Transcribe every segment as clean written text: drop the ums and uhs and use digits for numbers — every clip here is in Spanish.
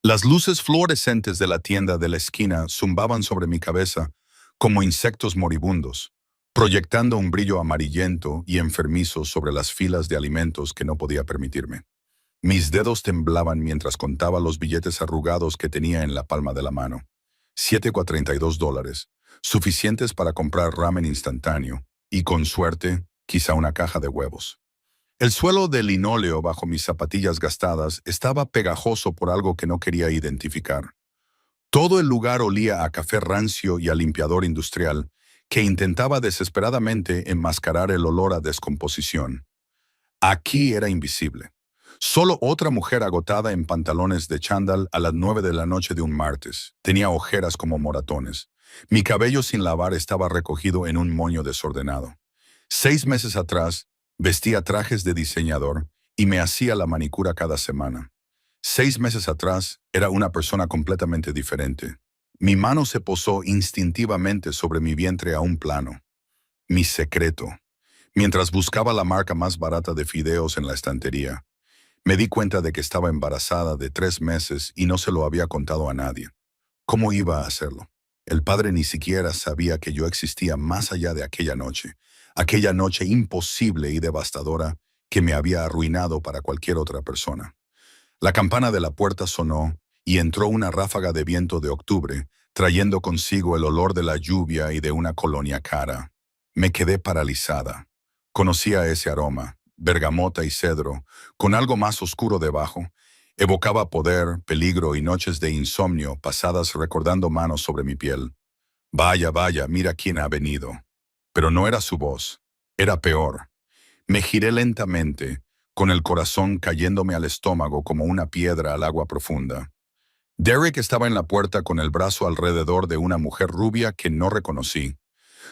Las luces fluorescentes de la tienda de la esquina zumbaban sobre mi cabeza como insectos moribundos, proyectando un brillo amarillento y enfermizo sobre las filas de alimentos que no podía permitirme. Mis dedos temblaban mientras contaba los billetes arrugados que tenía en la palma de la mano. $7,32, suficientes para comprar ramen instantáneo y, con suerte, quizá una caja de huevos. El suelo de linóleo bajo mis zapatillas gastadas estaba pegajoso por algo que no quería identificar. Todo el lugar olía a café rancio y a limpiador industrial, que intentaba desesperadamente enmascarar el olor a descomposición. Aquí era invisible. Solo otra mujer agotada en pantalones de chándal a las 9 de la noche de un martes. Tenía ojeras como moratones. Mi cabello sin lavar estaba recogido en un moño desordenado. 6 meses atrás, vestía trajes de diseñador y me hacía la manicura cada semana. 6 meses atrás, era una persona completamente diferente. Mi mano se posó instintivamente sobre mi vientre a un plano. Mi secreto. Mientras buscaba la marca más barata de fideos en la estantería, me di cuenta de que estaba embarazada de 3 meses y no se lo había contado a nadie. ¿Cómo iba a hacerlo? El padre ni siquiera sabía que yo existía más allá de aquella noche imposible y devastadora que me había arruinado para cualquier otra persona. La campana de la puerta sonó y entró una ráfaga de viento de octubre, trayendo consigo el olor de la lluvia y de una colonia cara. Me quedé paralizada. Conocía ese aroma, bergamota y cedro, con algo más oscuro debajo. Evocaba poder, peligro y noches de insomnio pasadas recordando manos sobre mi piel. Vaya, vaya, mira quién ha venido. Pero no era su voz. Era peor. Me giré lentamente, con el corazón cayéndome al estómago como una piedra al agua profunda. Derek estaba en la puerta con el brazo alrededor de una mujer rubia que no reconocí.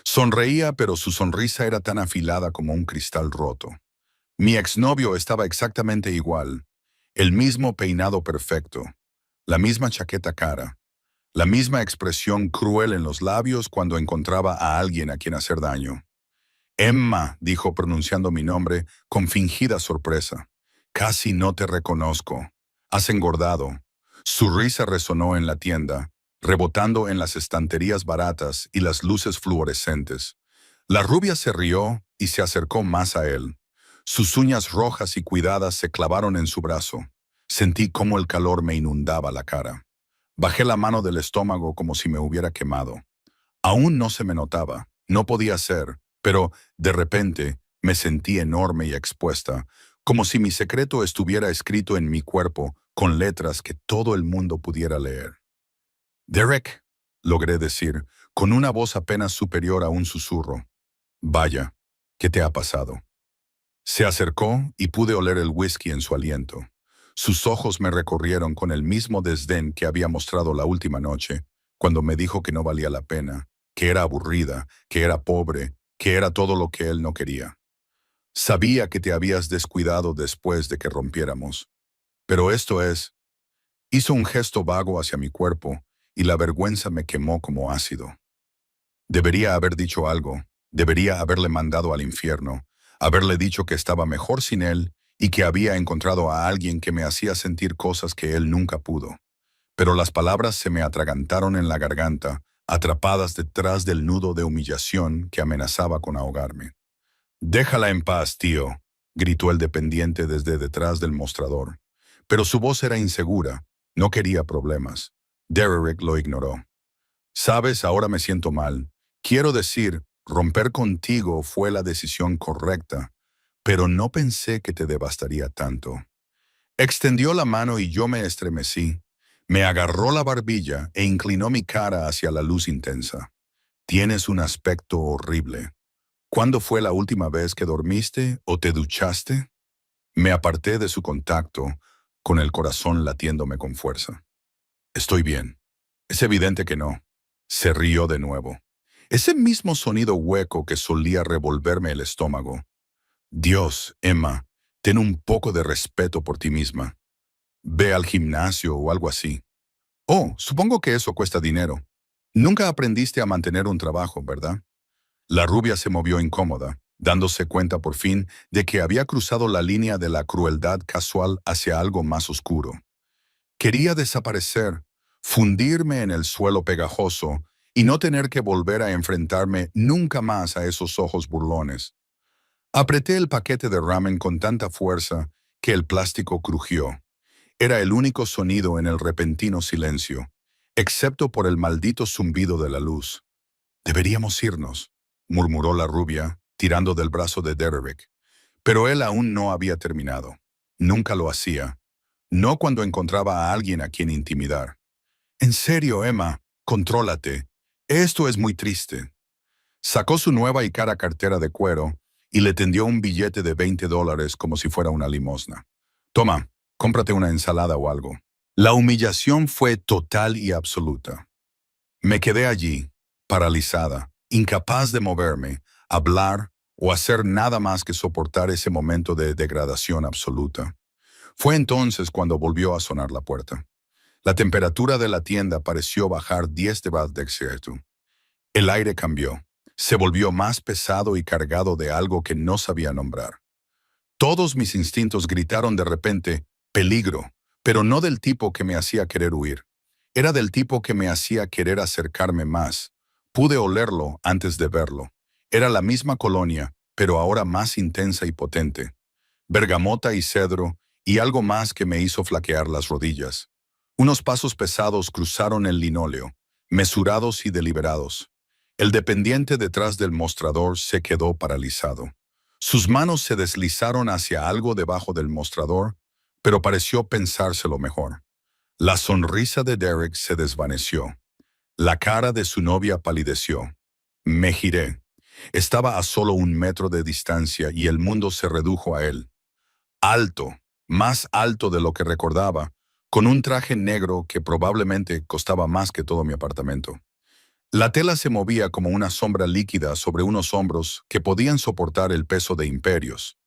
Sonreía, pero su sonrisa era tan afilada como un cristal roto. Mi exnovio estaba exactamente igual. El mismo peinado perfecto, la misma chaqueta cara, la misma expresión cruel en los labios cuando encontraba a alguien a quien hacer daño. Emma, dijo pronunciando mi nombre con fingida sorpresa. Casi no te reconozco. Has engordado. Su risa resonó en la tienda, rebotando en las estanterías baratas y las luces fluorescentes. La rubia se rió y se acercó más a él. Sus uñas rojas y cuidadas se clavaron en su brazo. Sentí cómo el calor me inundaba la cara. Bajé la mano del estómago como si me hubiera quemado. Aún no se me notaba, no podía ser, pero de repente me sentí enorme y expuesta, como si mi secreto estuviera escrito en mi cuerpo con letras que todo el mundo pudiera leer. «Derek», logré decir, con una voz apenas superior a un susurro. «Vaya, ¿qué te ha pasado?» Se acercó y pude oler el whisky en su aliento. Sus ojos me recorrieron con el mismo desdén que había mostrado la última noche, cuando me dijo que no valía la pena, que era aburrida, que era pobre, que era todo lo que él no quería. Sabía que te habías descuidado después de que rompiéramos. Pero esto es... Hizo un gesto vago hacia mi cuerpo y la vergüenza me quemó como ácido. Debería haber dicho algo, debería haberle mandado al infierno, haberle dicho que estaba mejor sin él y que había encontrado a alguien que me hacía sentir cosas que él nunca pudo. Pero las palabras se me atragantaron en la garganta, atrapadas detrás del nudo de humillación que amenazaba con ahogarme. «Déjala en paz, tío», gritó el dependiente desde detrás del mostrador. Pero su voz era insegura, no quería problemas. Derek lo ignoró. «Sabes, ahora me siento mal. Quiero decir, romper contigo fue la decisión correcta, pero no pensé que te devastaría tanto». Extendió la mano y yo me estremecí. Me agarró la barbilla e inclinó mi cara hacia la luz intensa. «Tienes un aspecto horrible. ¿Cuándo fue la última vez que dormiste o te duchaste?» Me aparté de su contacto, con el corazón latiéndome con fuerza. «Estoy bien». «Es evidente que no». Se rió de nuevo. Ese mismo sonido hueco que solía revolverme el estómago. «Dios, Emma, ten un poco de respeto por ti misma. Ve al gimnasio o algo así». «Oh, supongo que eso cuesta dinero. Nunca aprendiste a mantener un trabajo, ¿verdad?» La rubia se movió incómoda, dándose cuenta por fin de que había cruzado la línea de la crueldad casual hacia algo más oscuro. Quería desaparecer, fundirme en el suelo pegajoso y no tener que volver a enfrentarme nunca más a esos ojos burlones. Apreté el paquete de ramen con tanta fuerza que el plástico crujió. Era el único sonido en el repentino silencio, excepto por el maldito zumbido de la luz. «Deberíamos irnos», murmuró la rubia, tirando del brazo de Derek. Pero él aún no había terminado. Nunca lo hacía. No cuando encontraba a alguien a quien intimidar. «En serio, Emma, contrólate. Esto es muy triste». Sacó su nueva y cara cartera de cuero y le tendió un billete de $20 como si fuera una limosna. «Toma, cómprate una ensalada o algo». La humillación fue total y absoluta. Me quedé allí, paralizada, incapaz de moverme, hablar o hacer nada más que soportar ese momento de degradación absoluta. Fue entonces cuando volvió a sonar la puerta. La temperatura de la tienda pareció bajar 10 grados de Celsius. El aire cambió. Se volvió más pesado y cargado de algo que no sabía nombrar. Todos mis instintos gritaron de repente, «peligro», pero no del tipo que me hacía querer huir. Era del tipo que me hacía querer acercarme más. Pude olerlo antes de verlo. Era la misma colonia, pero ahora más intensa y potente. Bergamota y cedro, y algo más que me hizo flaquear las rodillas. Unos pasos pesados cruzaron el linóleo, mesurados y deliberados. El dependiente detrás del mostrador se quedó paralizado. Sus manos se deslizaron hacia algo debajo del mostrador, pero pareció pensárselo mejor. La sonrisa de Derek se desvaneció. La cara de su novia palideció. Me giré. Estaba a solo 1 metro de distancia y el mundo se redujo a él. Alto, más alto de lo que recordaba, con un traje negro que probablemente costaba más que todo mi apartamento. La tela se movía como una sombra líquida sobre unos hombros que podían soportar el peso de imperios.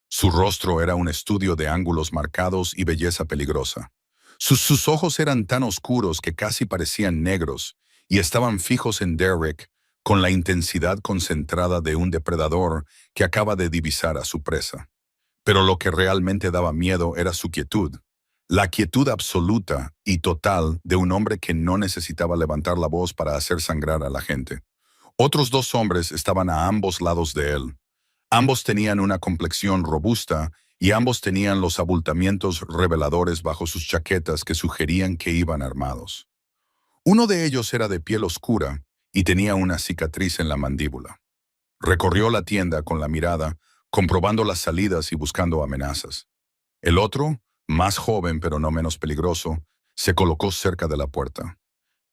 Su rostro era un estudio de ángulos marcados y belleza peligrosa. Sus ojos eran tan oscuros que casi parecían negros y estaban fijos en Derek con la intensidad concentrada de un depredador que acaba de divisar a su presa. Pero lo que realmente daba miedo era su quietud. La quietud absoluta y total de un hombre que no necesitaba levantar la voz para hacer sangrar a la gente. Otros 2 hombres estaban a ambos lados de él. Ambos tenían una complexión robusta y ambos tenían los abultamientos reveladores bajo sus chaquetas que sugerían que iban armados. Uno de ellos era de piel oscura y tenía una cicatriz en la mandíbula. Recorrió la tienda con la mirada, comprobando las salidas y buscando amenazas. El otro, más joven pero no menos peligroso, se colocó cerca de la puerta.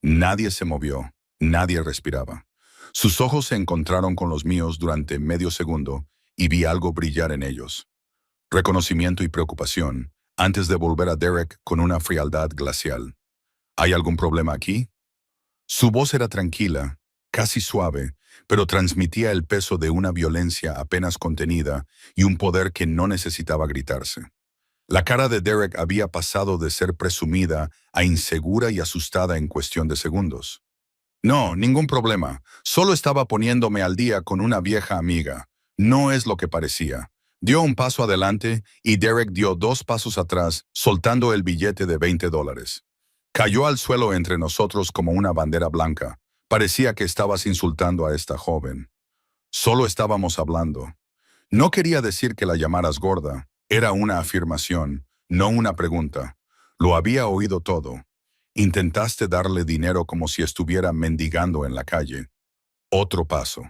Nadie se movió, nadie respiraba. Sus ojos se encontraron con los míos durante medio segundo y vi algo brillar en ellos. Reconocimiento y preocupación, antes de volver a Derek con una frialdad glacial. ¿Hay algún problema aquí? Su voz era tranquila, casi suave, pero transmitía el peso de una violencia apenas contenida y un poder que no necesitaba gritarse. La cara de Derek había pasado de ser presumida a insegura y asustada en cuestión de segundos. «No, ningún problema. Solo estaba poniéndome al día con una vieja amiga. No es lo que parecía». Dio un paso adelante y Derek dio 2 pasos atrás, soltando el billete de $20. Cayó al suelo entre nosotros como una bandera blanca. Parecía que estabas insultando a esta joven. Solo estábamos hablando. No quería decir que la llamaras gorda. Era una afirmación, no una pregunta. Lo había oído todo. Intentaste darle dinero como si estuviera mendigando en la calle. Otro paso.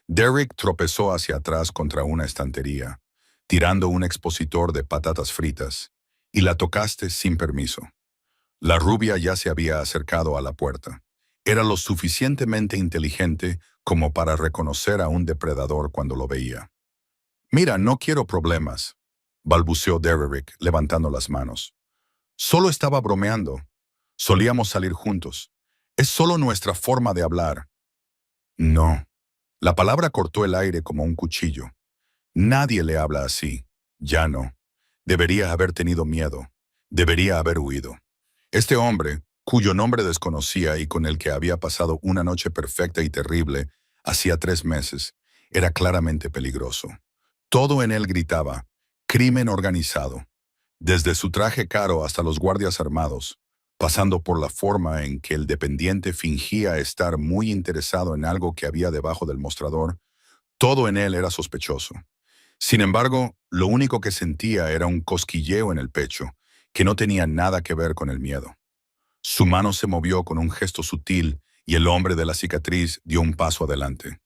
Derek tropezó hacia atrás contra una estantería, tirando un expositor de patatas fritas, y la tocaste sin permiso. La rubia ya se había acercado a la puerta. Era lo suficientemente inteligente como para reconocer a un depredador cuando lo veía. «Mira, no quiero problemas», balbuceó Derek, levantando las manos. «Solo estaba bromeando. Solíamos salir juntos. Es solo nuestra forma de hablar». «No». La palabra cortó el aire como un cuchillo. Nadie le habla así. Ya no. Debería haber tenido miedo. Debería haber huido. Este hombre, cuyo nombre desconocía y con el que había pasado una noche perfecta y terrible, hacía 3 meses, era claramente peligroso. Todo en él gritaba, crimen organizado. Desde su traje caro hasta los guardias armados, pasando por la forma en que el dependiente fingía estar muy interesado en algo que había debajo del mostrador, todo en él era sospechoso. Sin embargo, lo único que sentía era un cosquilleo en el pecho, que no tenía nada que ver con el miedo. Su mano se movió con un gesto sutil y el hombre de la cicatriz dio un paso adelante.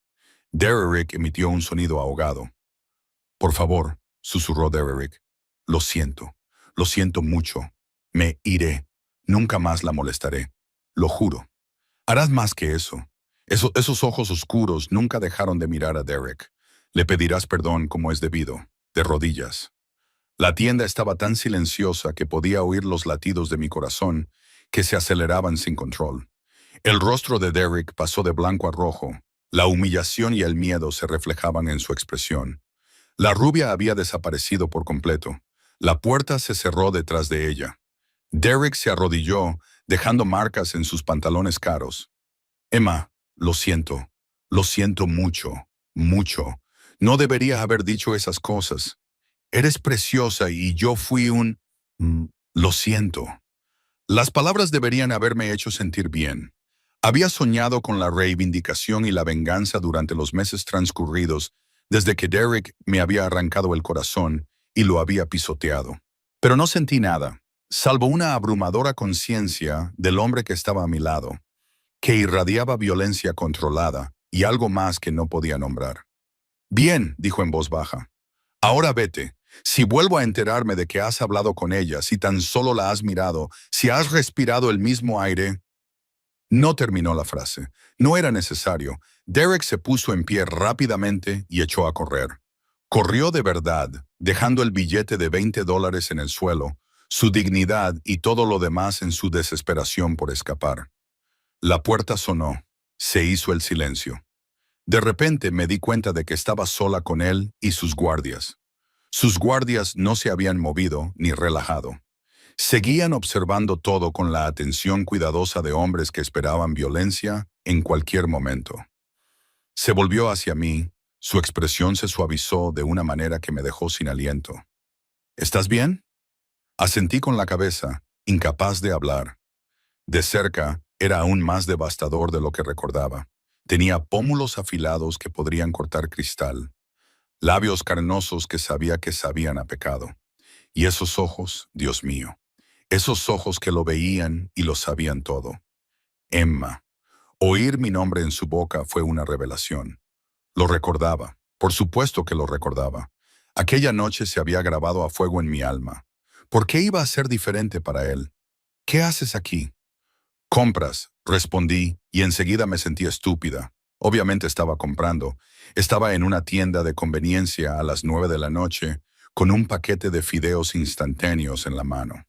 Derrick emitió un sonido ahogado. «Por favor», susurró Derrick. Lo siento mucho. Me iré. Nunca más la molestaré. Lo juro». «Harás más que eso». Esos ojos oscuros nunca dejaron de mirar a Derrick. «Le pedirás perdón como es debido, de rodillas». La tienda estaba tan silenciosa que podía oír los latidos de mi corazón que se aceleraban sin control. El rostro de Derrick pasó de blanco a rojo. La humillación y el miedo se reflejaban en su expresión. La rubia había desaparecido por completo. La puerta se cerró detrás de ella. Derrick se arrodilló, dejando marcas en sus pantalones caros. «Emma, lo siento mucho, mucho. No debería haber dicho esas cosas. Eres preciosa y yo fui un... Lo siento». Las palabras deberían haberme hecho sentir bien. Había soñado con la reivindicación y la venganza durante los meses transcurridos desde que Derrick me había arrancado el corazón y lo había pisoteado. Pero no sentí nada, salvo una abrumadora conciencia del hombre que estaba a mi lado, que irradiaba violencia controlada y algo más que no podía nombrar. «Bien», dijo en voz baja. «Ahora vete. Si vuelvo a enterarme de que has hablado con ella, si tan solo la has mirado, si has respirado el mismo aire...» No terminó la frase. No era necesario. Derrick se puso en pie rápidamente y echó a correr. Corrió de verdad, dejando el billete de $20 en el suelo, su dignidad y todo lo demás en su desesperación por escapar. La puerta sonó. Se hizo el silencio. De repente me di cuenta de que estaba sola con él y sus guardias. Sus guardias no se habían movido ni relajado. Seguían observando todo con la atención cuidadosa de hombres que esperaban violencia en cualquier momento. Se volvió hacia mí, su expresión se suavizó de una manera que me dejó sin aliento. «¿Estás bien?» Asentí con la cabeza, incapaz de hablar. De cerca, era aún más devastador de lo que recordaba. Tenía pómulos afilados que podrían cortar cristal, labios carnosos que sabía que sabían a pecado. Y esos ojos, Dios mío, esos ojos que lo veían y lo sabían todo. Emma. Oír mi nombre en su boca fue una revelación. Lo recordaba, por supuesto que lo recordaba. Aquella noche se había grabado a fuego en mi alma. ¿Por qué iba a ser diferente para él? «¿Qué haces aquí?» «Compras», respondí, y enseguida me sentí estúpida. Obviamente estaba comprando. Estaba en una tienda de conveniencia a las 9 de la noche, con un paquete de fideos instantáneos en la mano.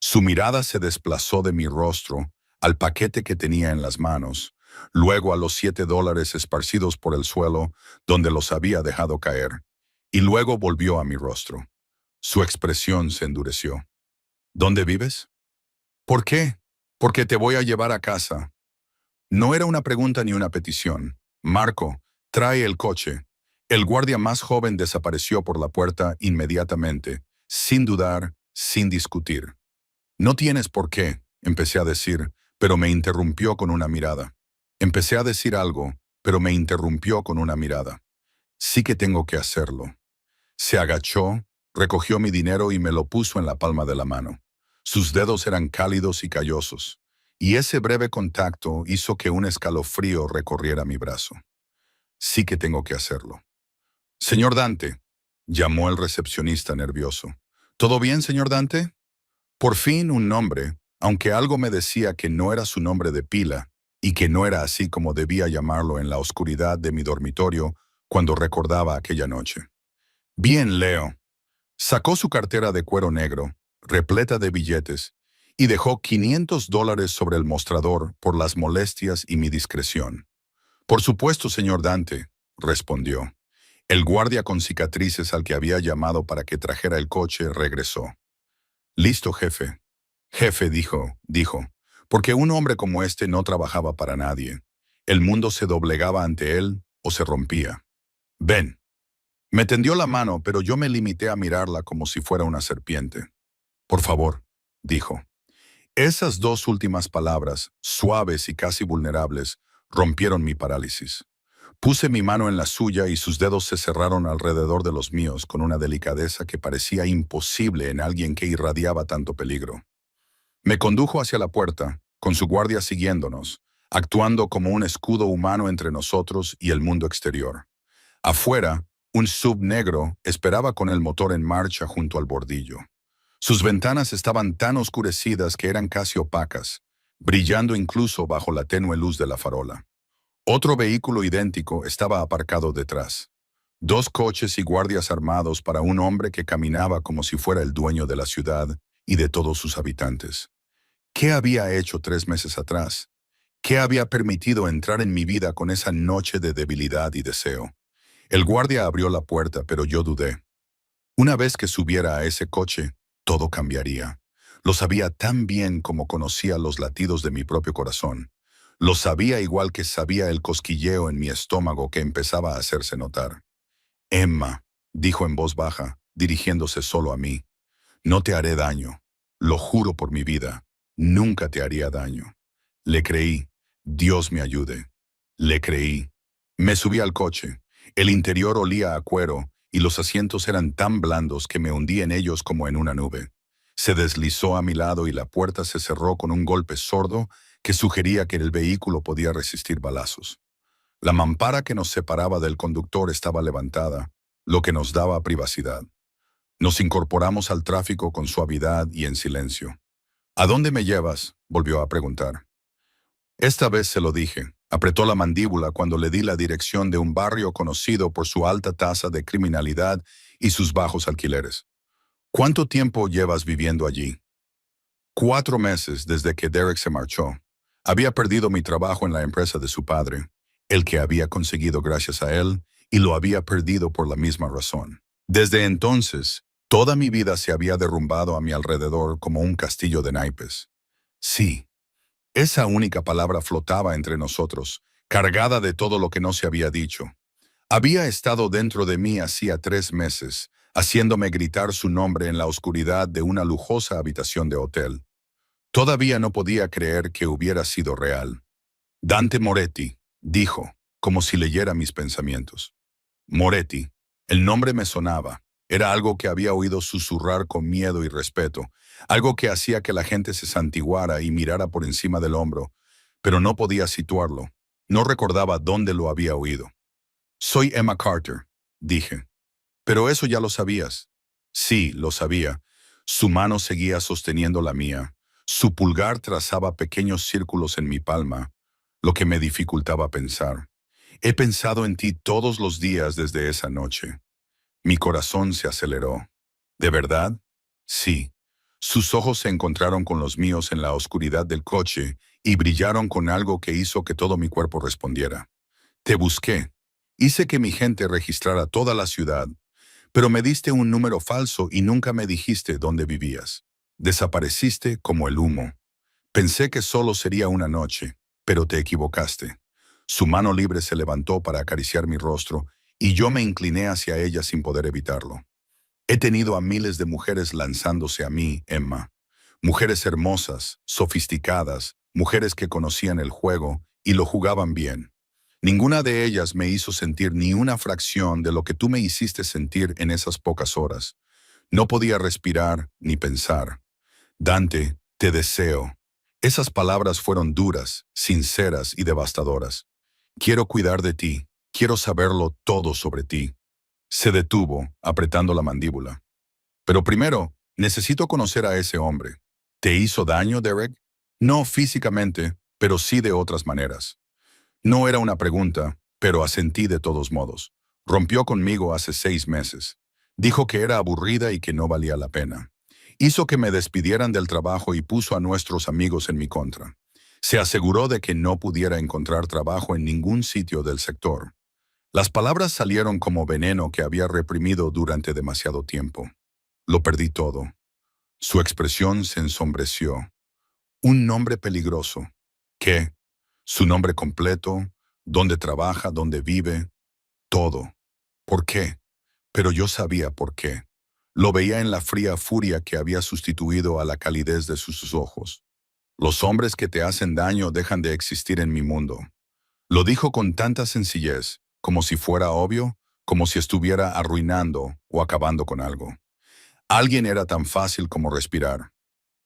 Su mirada se desplazó de mi rostro al paquete que tenía en las manos, luego a los $7 esparcidos por el suelo donde los había dejado caer, y luego volvió a mi rostro. Su expresión se endureció. «¿Dónde vives?» «¿Por qué?» «Porque te voy a llevar a casa». No era una pregunta ni una petición. «Marco, trae el coche». El guardia más joven desapareció por la puerta inmediatamente, sin dudar, sin discutir. «No tienes por qué», empecé a decir, pero me interrumpió con una mirada. Empecé a decir algo, pero me interrumpió con una mirada. «Sí que tengo que hacerlo». Se agachó, recogió mi dinero y me lo puso en la palma de la mano. Sus dedos eran cálidos y callosos, y ese breve contacto hizo que un escalofrío recorriera mi brazo. «Sí que tengo que hacerlo». «Señor Dante», llamó el recepcionista nervioso. «¿Todo bien, señor Dante?» Por fin un nombre, aunque algo me decía que no era su nombre de pila y que no era así como debía llamarlo en la oscuridad de mi dormitorio cuando recordaba aquella noche. «Bien, Leo». Sacó su cartera de cuero negro, repleta de billetes, y dejó $500 sobre el mostrador por las molestias y mi discreción. «Por supuesto, señor Dante», respondió. El guardia con cicatrices al que había llamado para que trajera el coche regresó. «Listo, jefe». «Jefe», dijo, porque un hombre como este no trabajaba para nadie. El mundo se doblegaba ante él o se rompía. «Ven». Me tendió la mano, pero yo me limité a mirarla como si fuera una serpiente. Por favor, dijo. Esas dos últimas palabras, suaves y casi vulnerables, rompieron mi parálisis. Puse mi mano en la suya y sus dedos se cerraron alrededor de los míos con una delicadeza que parecía imposible en alguien que irradiaba tanto peligro. Me condujo hacia la puerta, con su guardia siguiéndonos, actuando como un escudo humano entre nosotros y el mundo exterior. Afuera, un sub negro esperaba con el motor en marcha junto al bordillo. Sus ventanas estaban tan oscurecidas que eran casi opacas, brillando incluso bajo la tenue luz de la farola. Otro vehículo idéntico estaba aparcado detrás. Dos coches y guardias armados para un hombre que caminaba como si fuera el dueño de la ciudad y de todos sus habitantes. ¿Qué había hecho 3 meses atrás? ¿Qué había permitido entrar en mi vida con esa noche de debilidad y deseo? El guardia abrió la puerta, pero yo dudé. Una vez que subiera a ese coche, todo cambiaría. Lo sabía tan bien como conocía los latidos de mi propio corazón. Lo sabía igual que sabía el cosquilleo en mi estómago que empezaba a hacerse notar. Emma, dijo en voz baja, dirigiéndose solo a mí, no te haré daño. Lo juro por mi vida, nunca te haría daño. Le creí. Dios me ayude. Le creí. Me subí al coche. El interior olía a cuero y los asientos eran tan blandos que me hundí en ellos como en una nube. Se deslizó a mi lado y la puerta se cerró con un golpe sordo que sugería que el vehículo podía resistir balazos. La mampara que nos separaba del conductor estaba levantada, lo que nos daba privacidad. Nos incorporamos al tráfico con suavidad y en silencio. ¿A dónde me llevas?, volvió a preguntar. Esta vez se lo dije. Apretó la mandíbula cuando le di la dirección de un barrio conocido por su alta tasa de criminalidad y sus bajos alquileres. ¿Cuánto tiempo llevas viviendo allí? 4 meses desde que Derek se marchó. Había perdido mi trabajo en la empresa de su padre, el que había conseguido gracias a él, y lo había perdido por la misma razón. Desde entonces, toda mi vida se había derrumbado a mi alrededor como un castillo de naipes. Sí, esa única palabra flotaba entre nosotros, cargada de todo lo que no se había dicho. Había estado dentro de mí hacía 3 meses, haciéndome gritar su nombre en la oscuridad de una lujosa habitación de hotel. Todavía no podía creer que hubiera sido real. Dante Moretti, dijo, como si leyera mis pensamientos. Moretti, el nombre me sonaba. Era algo que había oído susurrar con miedo y respeto, algo que hacía que la gente se santiguara y mirara por encima del hombro, pero no podía situarlo. No recordaba dónde lo había oído. Soy Emma Carter, dije. Pero eso ya lo sabías. Sí, lo sabía. Su mano seguía sosteniendo la mía. Su pulgar trazaba pequeños círculos en mi palma, lo que me dificultaba pensar. He pensado en ti todos los días desde esa noche. Mi corazón se aceleró. ¿De verdad? Sí. Sus ojos se encontraron con los míos en la oscuridad del coche y brillaron con algo que hizo que todo mi cuerpo respondiera. Te busqué. Hice que mi gente registrara toda la ciudad, pero me diste un número falso y nunca me dijiste dónde vivías. Desapareciste como el humo. Pensé que solo sería una noche, pero te equivocaste. Su mano libre se levantó para acariciar mi rostro y yo me incliné hacia ella sin poder evitarlo. He tenido a miles de mujeres lanzándose a mí, Emma. Mujeres hermosas, sofisticadas, mujeres que conocían el juego y lo jugaban bien. Ninguna de ellas me hizo sentir ni una fracción de lo que tú me hiciste sentir en esas pocas horas. No podía respirar ni pensar. Dante, te deseo. Esas palabras fueron duras, sinceras y devastadoras. Quiero cuidar de ti. Quiero saberlo todo sobre ti. Se detuvo, apretando la mandíbula. Pero primero, necesito conocer a ese hombre. ¿Te hizo daño, Derek? No físicamente, pero sí de otras maneras. No era una pregunta, pero asentí de todos modos. Rompió conmigo hace 6 meses. Dijo que era aburrida y que no valía la pena. Hizo que me despidieran del trabajo y puso a nuestros amigos en mi contra. Se aseguró de que no pudiera encontrar trabajo en ningún sitio del sector. Las palabras salieron como veneno que había reprimido durante demasiado tiempo. Lo perdí todo. Su expresión se ensombreció. Un nombre peligroso. ¿Qué? Su nombre completo, dónde trabaja, dónde vive, todo. ¿Por qué? Pero yo sabía por qué. Lo veía en la fría furia que había sustituido a la calidez de sus ojos. Los hombres que te hacen daño dejan de existir en mi mundo. Lo dijo con tanta sencillez, como si fuera obvio, como si estuviera arruinando o acabando con algo. Alguien era tan fácil como respirar.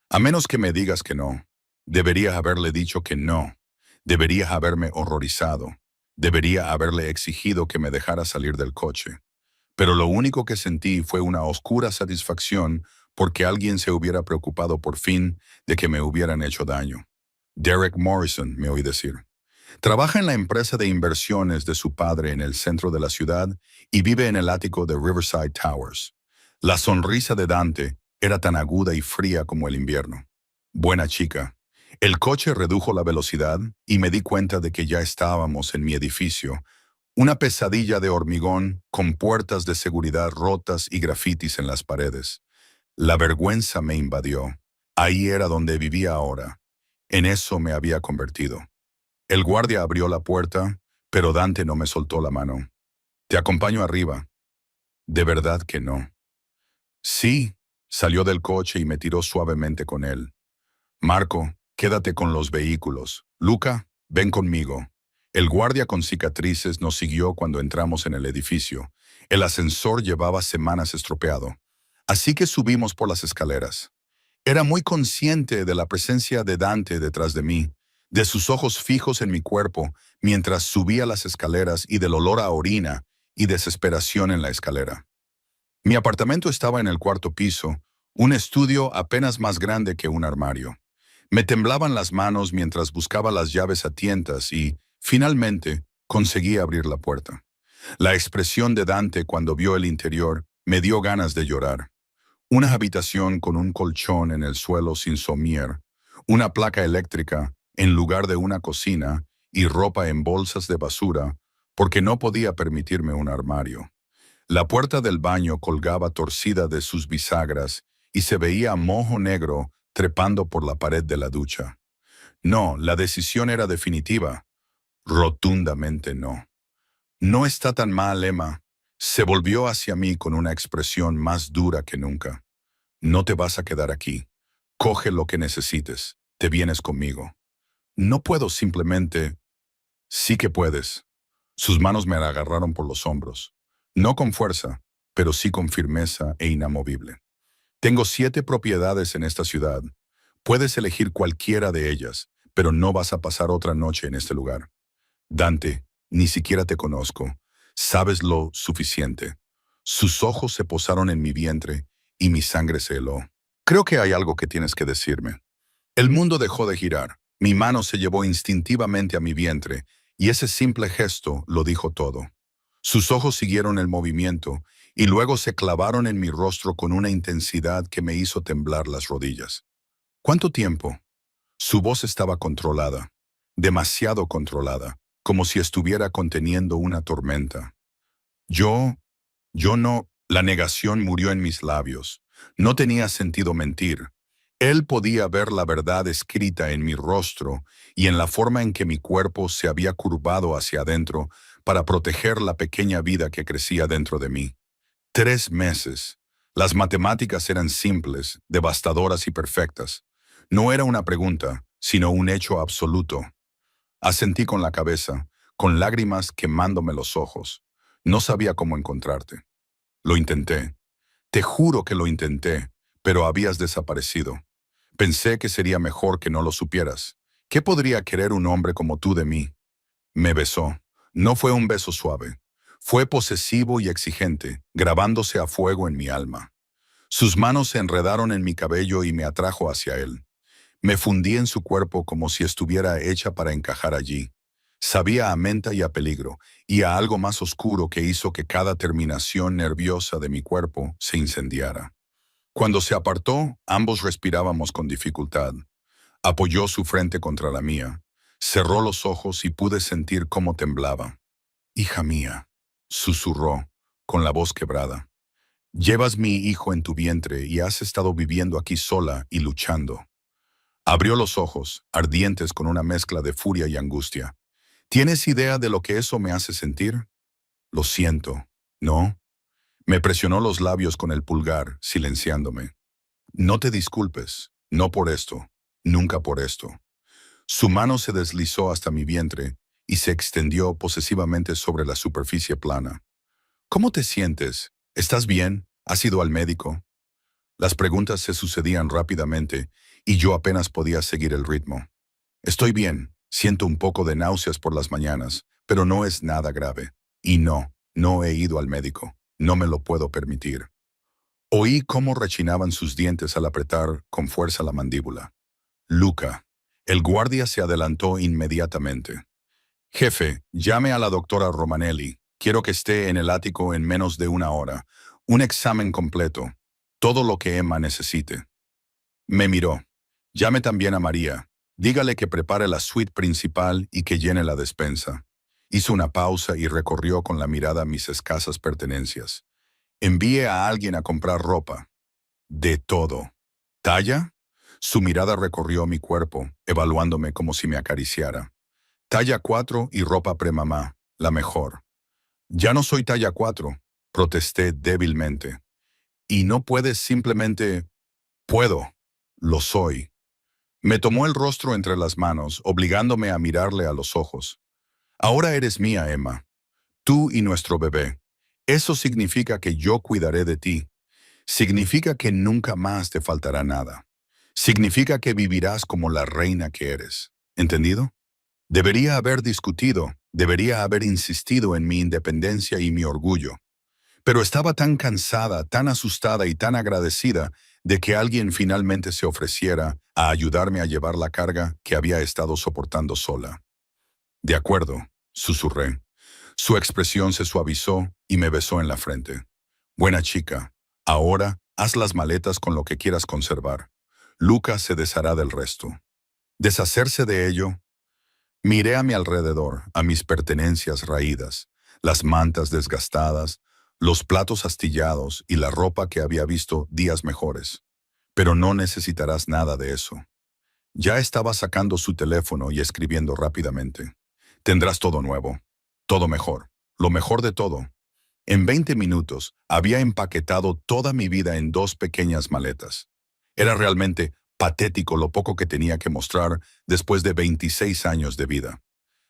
A menos que me digas que no. Deberías haberle dicho que no. Deberías haberme horrorizado. Debería haberle exigido que me dejara salir del coche. Pero lo único que sentí fue una oscura satisfacción porque alguien se hubiera preocupado por fin de que me hubieran hecho daño. Derek Morrison, me oí decir. Trabaja en la empresa de inversiones de su padre en el centro de la ciudad y vive en el ático de Riverside Towers. La sonrisa de Dante era tan aguda y fría como el invierno. Buena chica. El coche redujo la velocidad y me di cuenta de que ya estábamos en mi edificio, una pesadilla de hormigón con puertas de seguridad rotas y grafitis en las paredes. La vergüenza me invadió. Ahí era donde vivía ahora. En eso me había convertido. El guardia abrió la puerta, pero Dante no me soltó la mano. «Te acompaño arriba». «¿De verdad que no?» «Sí». Salió del coche y me tiró suavemente con él. «Marco, quédate con los vehículos. Luca, ven conmigo». El guardia con cicatrices nos siguió cuando entramos en el edificio. El ascensor llevaba semanas estropeado. Así que subimos por las escaleras. Era muy consciente de la presencia de Dante detrás de mí, de sus ojos fijos en mi cuerpo mientras subía las escaleras y del olor a orina y desesperación en la escalera. Mi apartamento estaba en el cuarto piso, un estudio apenas más grande que un armario. Me temblaban las manos mientras buscaba las llaves a tientas y, finalmente, conseguí abrir la puerta. La expresión de Dante cuando vio el interior me dio ganas de llorar. Una habitación con un colchón en el suelo sin somier, una placa eléctrica en lugar de una cocina y ropa en bolsas de basura, porque no podía permitirme un armario. La puerta del baño colgaba torcida de sus bisagras y se veía moho negro trepando por la pared de la ducha. No, la decisión era definitiva. Rotundamente no. «No está tan mal, Emma». Se volvió hacia mí con una expresión más dura que nunca. «No te vas a quedar aquí. Coge lo que necesites. Te vienes conmigo». «No puedo simplemente». «Sí que puedes». Sus manos me agarraron por los hombros. No con fuerza, pero sí con firmeza e inamovible. «Tengo 7 propiedades en esta ciudad. Puedes elegir cualquiera de ellas, pero no vas a pasar otra noche en este lugar. Dante, ni siquiera te conozco. Sabes lo suficiente». Sus ojos se posaron en mi vientre y mi sangre se heló. «Creo que hay algo que tienes que decirme». El mundo dejó de girar. Mi mano se llevó instintivamente a mi vientre y ese simple gesto lo dijo todo. Sus ojos siguieron el movimiento y luego se clavaron en mi rostro con una intensidad que me hizo temblar las rodillas. «¿Cuánto tiempo?» Su voz estaba controlada, demasiado controlada, como si estuviera conteniendo una tormenta. Yo no, la negación murió en mis labios. No tenía sentido mentir. Él podía ver la verdad escrita en mi rostro y en la forma en que mi cuerpo se había curvado hacia adentro para proteger la pequeña vida que crecía dentro de mí. 3 meses. Las matemáticas eran simples, devastadoras y perfectas. No era una pregunta, sino un hecho absoluto. Asentí con la cabeza, con lágrimas quemándome los ojos. No sabía cómo encontrarte. Lo intenté. Te juro que lo intenté, pero habías desaparecido. Pensé que sería mejor que no lo supieras. ¿Qué podría querer un hombre como tú de mí? Me besó. No fue un beso suave. Fue posesivo y exigente, grabándose a fuego en mi alma. Sus manos se enredaron en mi cabello y me atrajo hacia él. Me fundí en su cuerpo como si estuviera hecha para encajar allí. Sabía a menta y a peligro, y a algo más oscuro que hizo que cada terminación nerviosa de mi cuerpo se incendiara. Cuando se apartó, ambos respirábamos con dificultad. Apoyó su frente contra la mía. Cerró los ojos y pude sentir cómo temblaba. «Hija mía», susurró, con la voz quebrada. «Llevas mi hijo en tu vientre y has estado viviendo aquí sola y luchando». Abrió los ojos, ardientes con una mezcla de furia y angustia. «¿Tienes idea de lo que eso me hace sentir?» «Lo siento». «¿No?» Me presionó los labios con el pulgar, silenciándome. No te disculpes, no por esto, nunca por esto. Su mano se deslizó hasta mi vientre y se extendió posesivamente sobre la superficie plana. ¿Cómo te sientes? ¿Estás bien? ¿Has ido al médico? Las preguntas se sucedían rápidamente y yo apenas podía seguir el ritmo. Estoy bien, siento un poco de náuseas por las mañanas, pero no es nada grave. Y no he ido al médico. No me lo puedo permitir. Oí cómo rechinaban sus dientes al apretar con fuerza la mandíbula. Luca. El guardia se adelantó inmediatamente. Jefe, llame a la doctora Romanelli. Quiero que esté en el ático en menos de una hora. Un examen completo. Todo lo que Emma necesite. Me miró. Llame también a María. Dígale que prepare la suite principal y que llene la despensa. Hizo una pausa y recorrió con la mirada mis escasas pertenencias. Envíe a alguien a comprar ropa. De todo. ¿Talla? Su mirada recorrió mi cuerpo, evaluándome como si me acariciara. Talla 4 y ropa premamá, la mejor. Ya no soy talla 4, protesté débilmente. Y no puedes simplemente... Puedo. Lo soy. Me tomó el rostro entre las manos, obligándome a mirarle a los ojos. Ahora eres mía, Emma. Tú y nuestro bebé. Eso significa que yo cuidaré de ti. Significa que nunca más te faltará nada. Significa que vivirás como la reina que eres. ¿Entendido? Debería haber discutido, debería haber insistido en mi independencia y mi orgullo. Pero estaba tan cansada, tan asustada y tan agradecida de que alguien finalmente se ofreciera a ayudarme a llevar la carga que había estado soportando sola. De acuerdo, susurré. Su expresión se suavizó y me besó en la frente. Buena chica, ahora haz las maletas con lo que quieras conservar. Luca se deshará del resto. Deshacerse de ello. Miré a mi alrededor, a mis pertenencias raídas, las mantas desgastadas, los platos astillados y la ropa que había visto días mejores. Pero no necesitarás nada de eso. Ya estaba sacando su teléfono y escribiendo rápidamente. Tendrás todo nuevo, todo mejor, lo mejor de todo. En 20 minutos había empaquetado toda mi vida en 2 pequeñas maletas. Era realmente patético lo poco que tenía que mostrar después de 26 años de vida.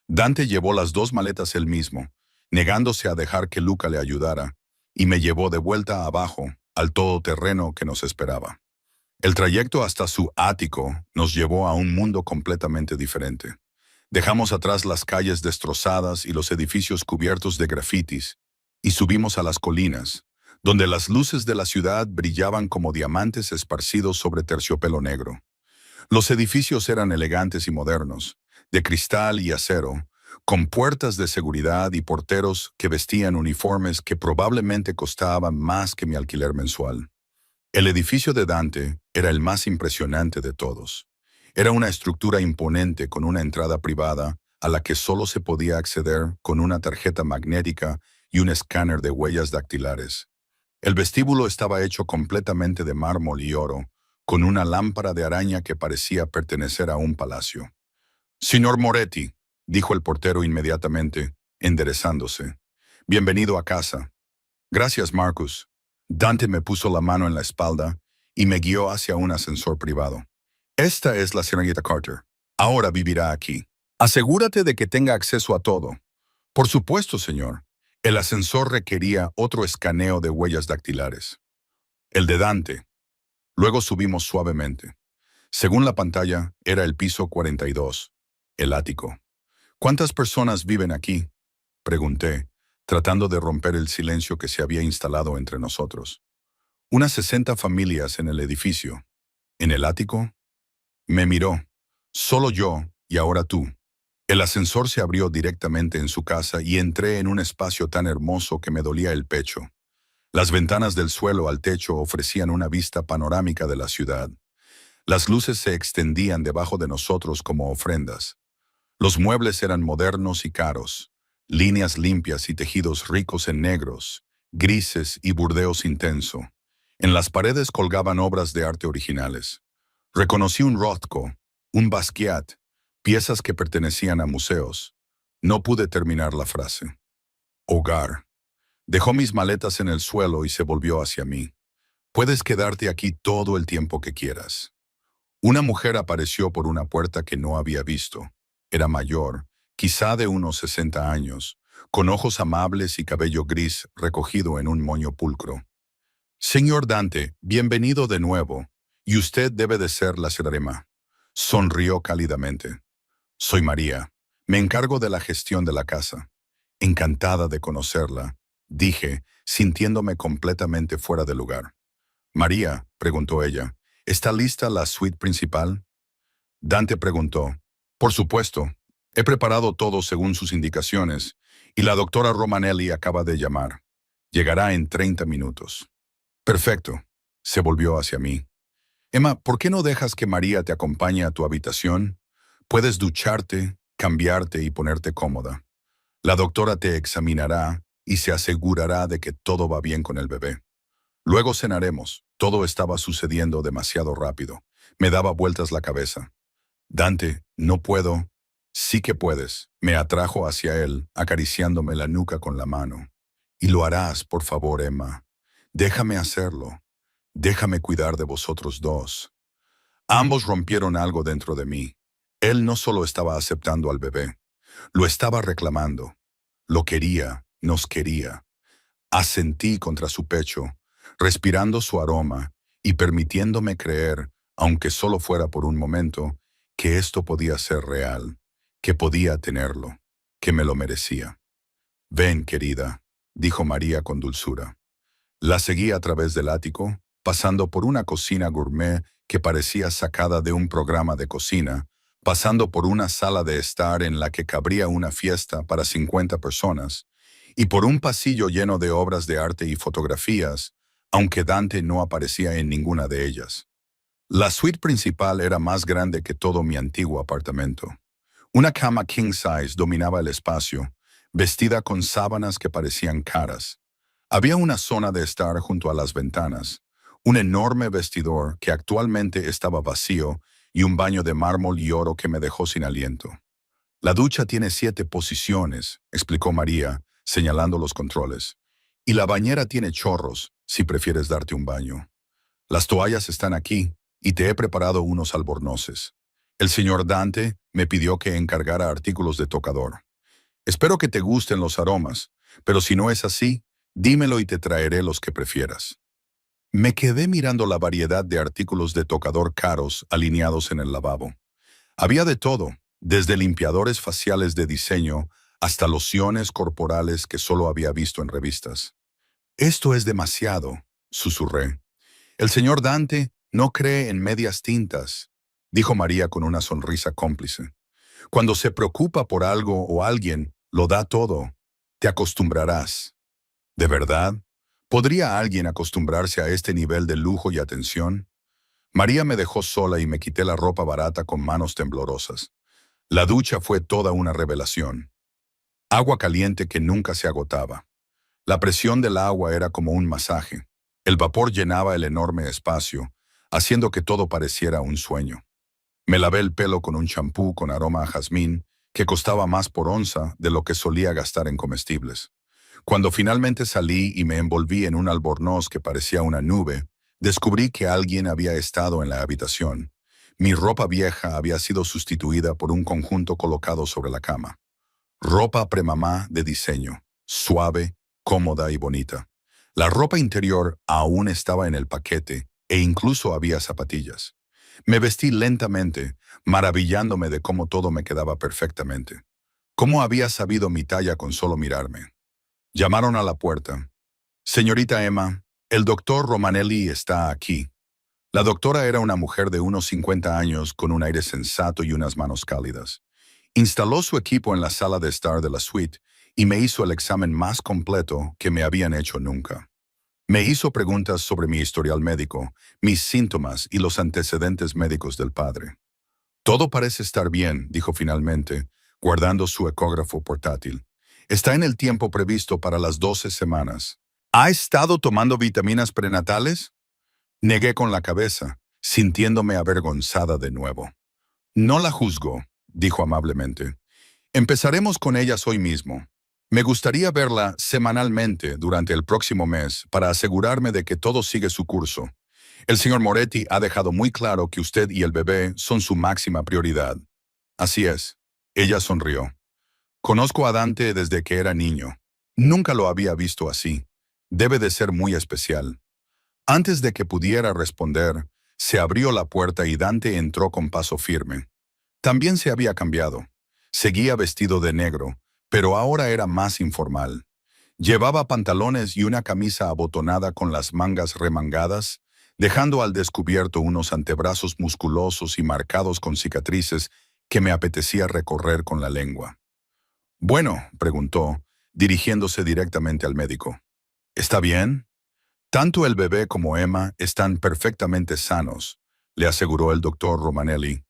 Dante llevó las 2 maletas él mismo, negándose a dejar que Luca le ayudara, y me llevó de vuelta abajo, al todoterreno que nos esperaba. El trayecto hasta su ático nos llevó a un mundo completamente diferente. Dejamos atrás las calles destrozadas y los edificios cubiertos de grafitis, y subimos a las colinas, donde las luces de la ciudad brillaban como diamantes esparcidos sobre terciopelo negro. Los edificios eran elegantes y modernos, de cristal y acero, con puertas de seguridad y porteros que vestían uniformes que probablemente costaban más que mi alquiler mensual. El edificio de Dante era el más impresionante de todos. Era una estructura imponente con una entrada privada a la que solo se podía acceder con una tarjeta magnética y un escáner de huellas dactilares. El vestíbulo estaba hecho completamente de mármol y oro, con una lámpara de araña que parecía pertenecer a un palacio. «Signor Moretti», dijo el portero inmediatamente, enderezándose. «Bienvenido a casa». «Gracias, Marcus». Dante me puso la mano en la espalda y me guió hacia un ascensor privado. «Esta es la señorita Carter. Ahora vivirá aquí. Asegúrate de que tenga acceso a todo». «Por supuesto, señor». El ascensor requería otro escaneo de huellas dactilares. El de Dante. Luego subimos suavemente. Según la pantalla, era el piso 42, el ático. «¿Cuántas personas viven aquí?», pregunté, tratando de romper el silencio que se había instalado entre nosotros. «Unas 60 familias en el edificio. ¿En el ático?». Me miró. «Solo yo y ahora tú». El ascensor se abrió directamente en su casa y entré en un espacio tan hermoso que me dolía el pecho. Las ventanas del suelo al techo ofrecían una vista panorámica de la ciudad. Las luces se extendían debajo de nosotros como ofrendas. Los muebles eran modernos y caros, líneas limpias y tejidos ricos en negros, grises y burdeos intenso. En las paredes colgaban obras de arte originales. Reconocí un Rothko, un Basquiat, piezas que pertenecían a museos. No pude terminar la frase. Hogar. Dejó mis maletas en el suelo y se volvió hacia mí. Puedes quedarte aquí todo el tiempo que quieras. Una mujer apareció por una puerta que no había visto. Era mayor, quizá de unos 60 años, con ojos amables y cabello gris recogido en un moño pulcro. Señor Dante, bienvenido de nuevo, y usted debe de ser la Serema. Sonrió cálidamente. Soy María. Me encargo de la gestión de la casa. Encantada de conocerla, dije, sintiéndome completamente fuera de lugar. María, preguntó ella, ¿está lista la suite principal? Dante preguntó. Por supuesto. He preparado todo según sus indicaciones, y la doctora Romanelli acaba de llamar. Llegará en 30 minutos. Perfecto. Se volvió hacia mí. Emma, ¿por qué no dejas que María te acompañe a tu habitación? Puedes ducharte, cambiarte y ponerte cómoda. La doctora te examinará y se asegurará de que todo va bien con el bebé. Luego cenaremos. Todo estaba sucediendo demasiado rápido. Me daba vueltas la cabeza. Dante, no puedo. Sí que puedes. Me atrajo hacia él, acariciándome la nuca con la mano. Y lo harás, por favor, Emma. Déjame hacerlo. Déjame cuidar de vosotros dos. Ambos rompieron algo dentro de mí. Él no solo estaba aceptando al bebé, lo estaba reclamando. Lo quería, nos quería. Asentí contra su pecho, respirando su aroma y permitiéndome creer, aunque solo fuera por un momento, que esto podía ser real, que podía tenerlo, que me lo merecía. Ven, querida, dijo María con dulzura. La seguí a través del ático, pasando por una cocina gourmet que parecía sacada de un programa de cocina, pasando por una sala de estar en la que cabría una fiesta para 50 personas, y por un pasillo lleno de obras de arte y fotografías, aunque Dante no aparecía en ninguna de ellas. La suite principal era más grande que todo mi antiguo apartamento. Una cama king size dominaba el espacio, vestida con sábanas que parecían caras. Había una zona de estar junto a las ventanas, un enorme vestidor que actualmente estaba vacío y un baño de mármol y oro que me dejó sin aliento. La ducha tiene 7 posiciones, explicó María, señalando los controles. Y la bañera tiene chorros, si prefieres darte un baño. Las toallas están aquí, y te he preparado unos albornoces. El señor Dante me pidió que encargara artículos de tocador. Espero que te gusten los aromas, pero si no es así, dímelo y te traeré los que prefieras. Me quedé mirando la variedad de artículos de tocador caros alineados en el lavabo. Había de todo, desde limpiadores faciales de diseño hasta lociones corporales que solo había visto en revistas. Esto es demasiado, susurré. El señor Dante no cree en medias tintas, dijo María con una sonrisa cómplice. Cuando se preocupa por algo o alguien, lo da todo. Te acostumbrarás. ¿De verdad? ¿Podría alguien acostumbrarse a este nivel de lujo y atención? María me dejó sola y me quité la ropa barata con manos temblorosas. La ducha fue toda una revelación. Agua caliente que nunca se agotaba. La presión del agua era como un masaje. El vapor llenaba el enorme espacio, haciendo que todo pareciera un sueño. Me lavé el pelo con un champú con aroma a jazmín, que costaba más por onza de lo que solía gastar en comestibles. Cuando finalmente salí y me envolví en un albornoz que parecía una nube, descubrí que alguien había estado en la habitación. Mi ropa vieja había sido sustituida por un conjunto colocado sobre la cama. Ropa premamá de diseño, suave, cómoda y bonita. La ropa interior aún estaba en el paquete e incluso había zapatillas. Me vestí lentamente, maravillándome de cómo todo me quedaba perfectamente. ¿Cómo había sabido mi talla con solo mirarme? Llamaron a la puerta. Señorita Emma, el doctor Romanelli está aquí. La doctora era una mujer de unos 50 años con un aire sensato y unas manos cálidas. Instaló su equipo en la sala de estar de la suite y me hizo el examen más completo que me habían hecho nunca. Me hizo preguntas sobre mi historial médico, mis síntomas y los antecedentes médicos del padre. Todo parece estar bien, dijo finalmente, guardando su ecógrafo portátil. Está en el tiempo previsto para las 12 semanas. ¿Ha estado tomando vitaminas prenatales? Negué con la cabeza, sintiéndome avergonzada de nuevo. No la juzgo, dijo amablemente. Empezaremos con ellas hoy mismo. Me gustaría verla semanalmente durante el próximo mes para asegurarme de que todo sigue su curso. El señor Moretti ha dejado muy claro que usted y el bebé son su máxima prioridad. Así es. Ella sonrió. Conozco a Dante desde que era niño. Nunca lo había visto así. Debe de ser muy especial. Antes de que pudiera responder, se abrió la puerta y Dante entró con paso firme. También se había cambiado. Seguía vestido de negro, pero ahora era más informal. Llevaba pantalones y una camisa abotonada con las mangas remangadas, dejando al descubierto unos antebrazos musculosos y marcados con cicatrices que me apetecía recorrer con la lengua. Bueno, preguntó, dirigiéndose directamente al médico. ¿Está bien? Tanto el bebé como Emma están perfectamente sanos, le aseguró el doctor Romanelli.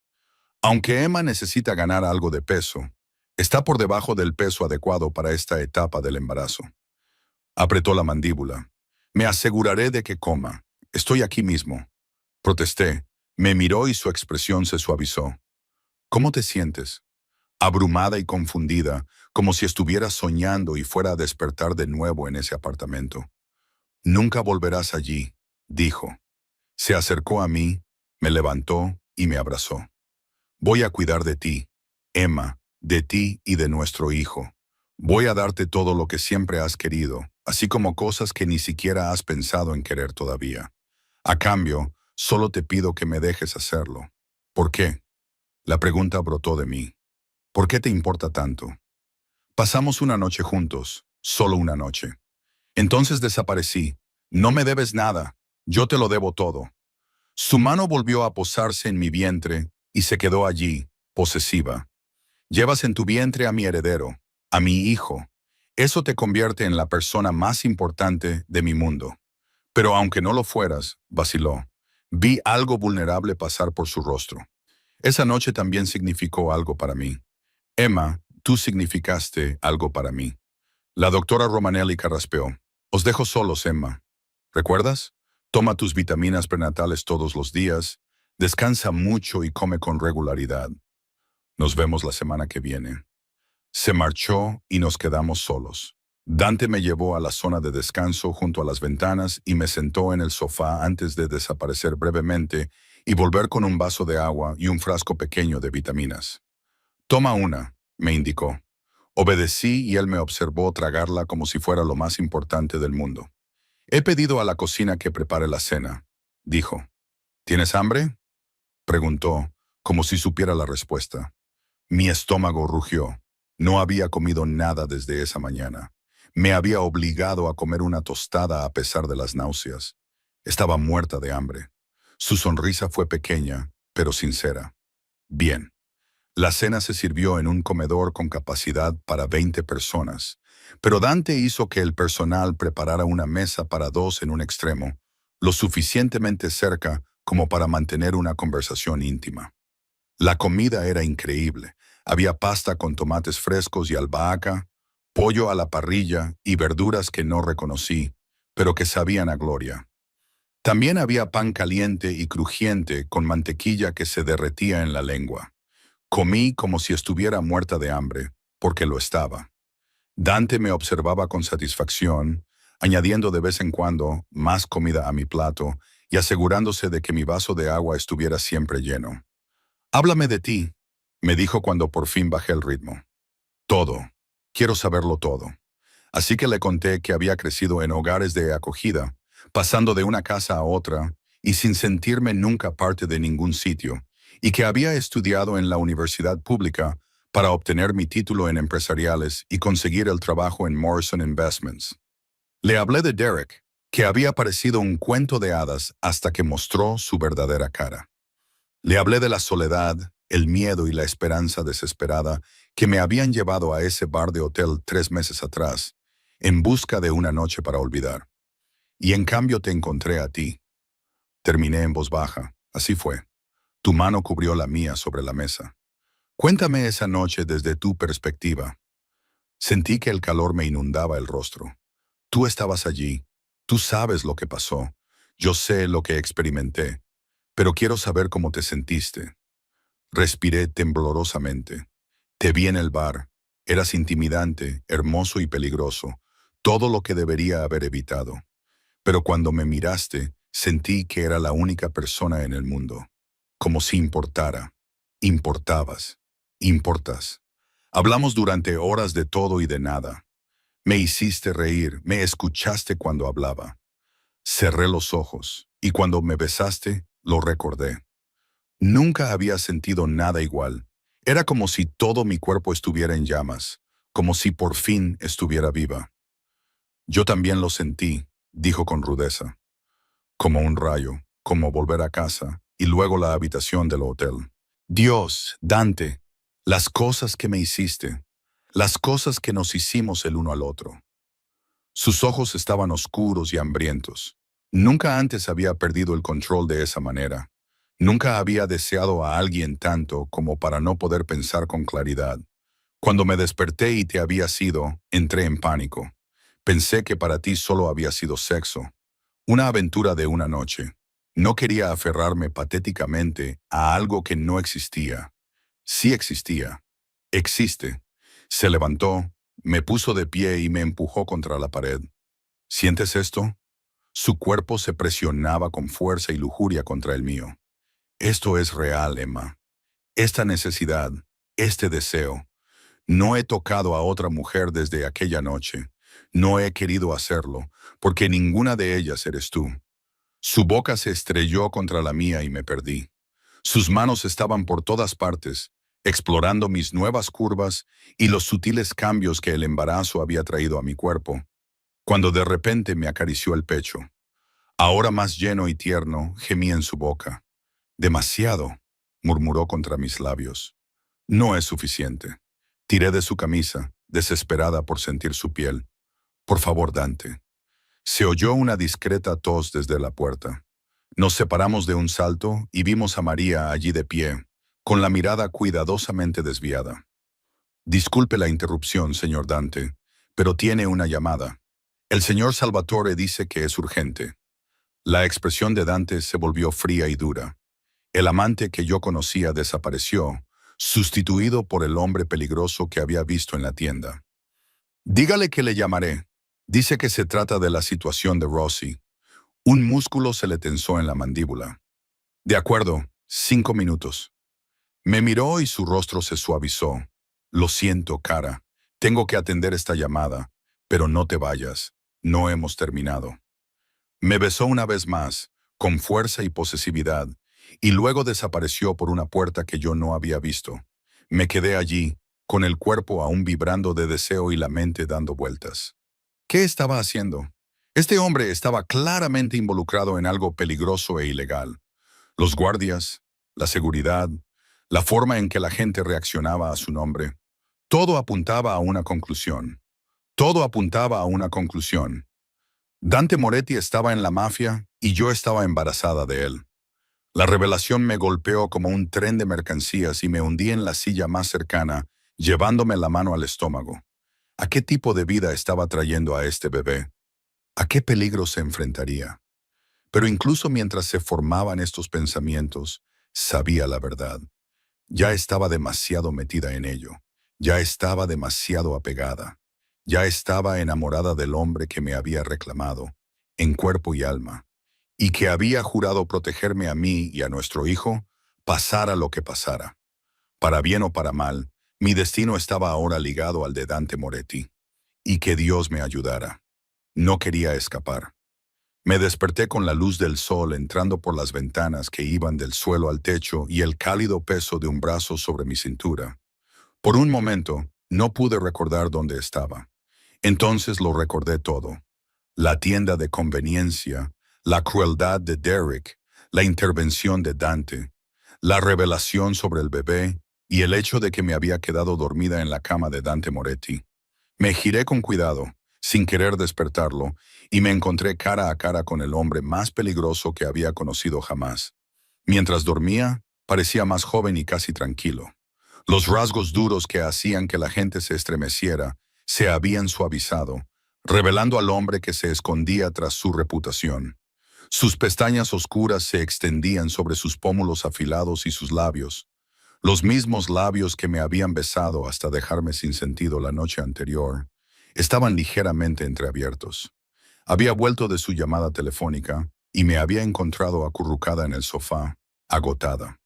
Aunque Emma necesita ganar algo de peso, está por debajo del peso adecuado para esta etapa del embarazo. Apretó la mandíbula. Me aseguraré de que coma. Estoy aquí mismo. Protesté. Me miró y su expresión se suavizó. ¿Cómo te sientes? Abrumada y confundida, como si estuviera soñando y fuera a despertar de nuevo en ese apartamento. Nunca volverás allí, dijo. Se acercó a mí, me levantó y me abrazó. Voy a cuidar de ti, Emma, de ti y de nuestro hijo. Voy a darte todo lo que siempre has querido, así como cosas que ni siquiera has pensado en querer todavía. A cambio, solo te pido que me dejes hacerlo. ¿Por qué? La pregunta brotó de mí. ¿Por qué te importa tanto? Pasamos una noche juntos, solo una noche. Entonces desaparecí. No me debes nada, yo te lo debo todo. Su mano volvió a posarse en mi vientre y se quedó allí, posesiva. Llevas en tu vientre a mi heredero, a mi hijo. Eso te convierte en la persona más importante de mi mundo. Pero aunque no lo fueras, vaciló. Vi algo vulnerable pasar por su rostro. Esa noche también significó algo para mí. Emma, tú significaste algo para mí. La doctora Romanelli carraspeó. Os dejo solos, Emma. ¿Recuerdas? Toma tus vitaminas prenatales todos los días, descansa mucho y come con regularidad. Nos vemos la semana que viene. Se marchó y nos quedamos solos. Dante me llevó a la zona de descanso junto a las ventanas y me sentó en el sofá antes de desaparecer brevemente y volver con un vaso de agua y un frasco pequeño de vitaminas. Toma una, me indicó. Obedecí y él me observó tragarla como si fuera lo más importante del mundo. He pedido a la cocina que prepare la cena, dijo. ¿Tienes hambre? Preguntó, como si supiera la respuesta. Mi estómago rugió. No había comido nada desde esa mañana. Me había obligado a comer una tostada a pesar de las náuseas. Estaba muerta de hambre. Su sonrisa fue pequeña, pero sincera. Bien. La cena se sirvió en un comedor con capacidad para 20 personas, pero Dante hizo que el personal preparara una mesa para dos en un extremo, lo suficientemente cerca como para mantener una conversación íntima. La comida era increíble. Había pasta con tomates frescos y albahaca, pollo a la parrilla y verduras que no reconocí, pero que sabían a gloria. También había pan caliente y crujiente con mantequilla que se derretía en la lengua. Comí como si estuviera muerta de hambre, porque lo estaba. Dante me observaba con satisfacción, añadiendo de vez en cuando más comida a mi plato y asegurándose de que mi vaso de agua estuviera siempre lleno. «Háblame de ti», me dijo cuando por fin bajé el ritmo. «Todo. Quiero saberlo todo». Así que le conté que había crecido en hogares de acogida, pasando de una casa a otra y sin sentirme nunca parte de ningún sitio, y que había estudiado en la universidad pública para obtener mi título en empresariales y conseguir el trabajo en Morrison Investments. Le hablé de Derek, que había parecido un cuento de hadas hasta que mostró su verdadera cara. Le hablé de la soledad, el miedo y la esperanza desesperada que me habían llevado a ese bar de hotel 3 meses atrás, en busca de una noche para olvidar. Y en cambio te encontré a ti. Terminé en voz baja. Así fue. Tu mano cubrió la mía sobre la mesa. Cuéntame esa noche desde tu perspectiva. Sentí que el calor me inundaba el rostro. Tú estabas allí. Tú sabes lo que pasó. Yo sé lo que experimenté. Pero quiero saber cómo te sentiste. Respiré temblorosamente. Te vi en el bar. Eras intimidante, hermoso y peligroso, todo lo que debería haber evitado. Pero cuando me miraste, sentí que era la única persona en el mundo. Como si importara. Importabas. Importas. Hablamos durante horas de todo y de nada. Me hiciste reír, me escuchaste cuando hablaba. Cerré los ojos, y cuando me besaste, lo recordé. Nunca había sentido nada igual. Era como si todo mi cuerpo estuviera en llamas, como si por fin estuviera viva. Yo también lo sentí, dijo con rudeza. Como un rayo, como volver a casa, y luego la habitación del hotel. Dios, Dante, las cosas que me hiciste, las cosas que nos hicimos el uno al otro. Sus ojos estaban oscuros y hambrientos. Nunca antes había perdido el control de esa manera. Nunca había deseado a alguien tanto como para no poder pensar con claridad. Cuando me desperté y te había sido, entré en pánico. Pensé que para ti solo había sido sexo. Una aventura de una noche. No quería aferrarme patéticamente a algo que no existía. Sí existía. Existe. Se levantó, me puso de pie y me empujó contra la pared. ¿Sientes esto? Su cuerpo se presionaba con fuerza y lujuria contra el mío. Esto es real, Emma. Esta necesidad, este deseo. No he tocado a otra mujer desde aquella noche. No he querido hacerlo, porque ninguna de ellas eres tú. Su boca se estrelló contra la mía y me perdí. Sus manos estaban por todas partes, explorando mis nuevas curvas y los sutiles cambios que el embarazo había traído a mi cuerpo, cuando de repente me acarició el pecho. Ahora más lleno y tierno, gemí en su boca. Demasiado, murmuró contra mis labios. No es suficiente. Tiré de su camisa, desesperada por sentir su piel. Por favor, Dante. Se oyó una discreta tos desde la puerta. Nos separamos de un salto y vimos a María allí de pie, con la mirada cuidadosamente desviada. Disculpe la interrupción, señor Dante, pero tiene una llamada. El señor Salvatore dice que es urgente. La expresión de Dante se volvió fría y dura. El amante que yo conocía desapareció, sustituido por el hombre peligroso que había visto en la tienda. Dígale que le llamaré. Dice que se trata de la situación de Rossi. Un músculo se le tensó en la mandíbula. De acuerdo, 5 minutos. Me miró y su rostro se suavizó. Lo siento, cara. Tengo que atender esta llamada, pero no te vayas. No hemos terminado. Me besó una vez más, con fuerza y posesividad, y luego desapareció por una puerta que yo no había visto. Me quedé allí, con el cuerpo aún vibrando de deseo y la mente dando vueltas. ¿Qué estaba haciendo? Este hombre estaba claramente involucrado en algo peligroso e ilegal. Los guardias, la seguridad, la forma en que la gente reaccionaba a su nombre. Todo apuntaba a una conclusión. Todo apuntaba a una conclusión. Dante Moretti estaba en la mafia y yo estaba embarazada de él. La revelación me golpeó como un tren de mercancías y me hundí en la silla más cercana, llevándome la mano al estómago. ¿A qué tipo de vida estaba trayendo a este bebé? ¿A qué peligro se enfrentaría? Pero incluso mientras se formaban estos pensamientos, sabía la verdad. Ya estaba demasiado metida en ello. Ya estaba demasiado apegada. Ya estaba enamorada del hombre que me había reclamado, en cuerpo y alma, y que había jurado protegerme a mí y a nuestro hijo, pasara lo que pasara. Para bien o para mal, mi destino estaba ahora ligado al de Dante Moretti. Y que Dios me ayudara. No quería escapar. Me desperté con la luz del sol entrando por las ventanas que iban del suelo al techo y el cálido peso de un brazo sobre mi cintura. Por un momento, no pude recordar dónde estaba. Entonces lo recordé todo. La tienda de conveniencia, la crueldad de Derek, la intervención de Dante, la revelación sobre el bebé y el hecho de que me había quedado dormida en la cama de Dante Moretti. Me giré con cuidado, sin querer despertarlo, y me encontré cara a cara con el hombre más peligroso que había conocido jamás. Mientras dormía, parecía más joven y casi tranquilo. Los rasgos duros que hacían que la gente se estremeciera se habían suavizado, revelando al hombre que se escondía tras su reputación. Sus pestañas oscuras se extendían sobre sus pómulos afilados y sus labios. Los mismos labios que me habían besado hasta dejarme sin sentido la noche anterior estaban ligeramente entreabiertos. Había vuelto de su llamada telefónica y me había encontrado acurrucada en el sofá, agotada.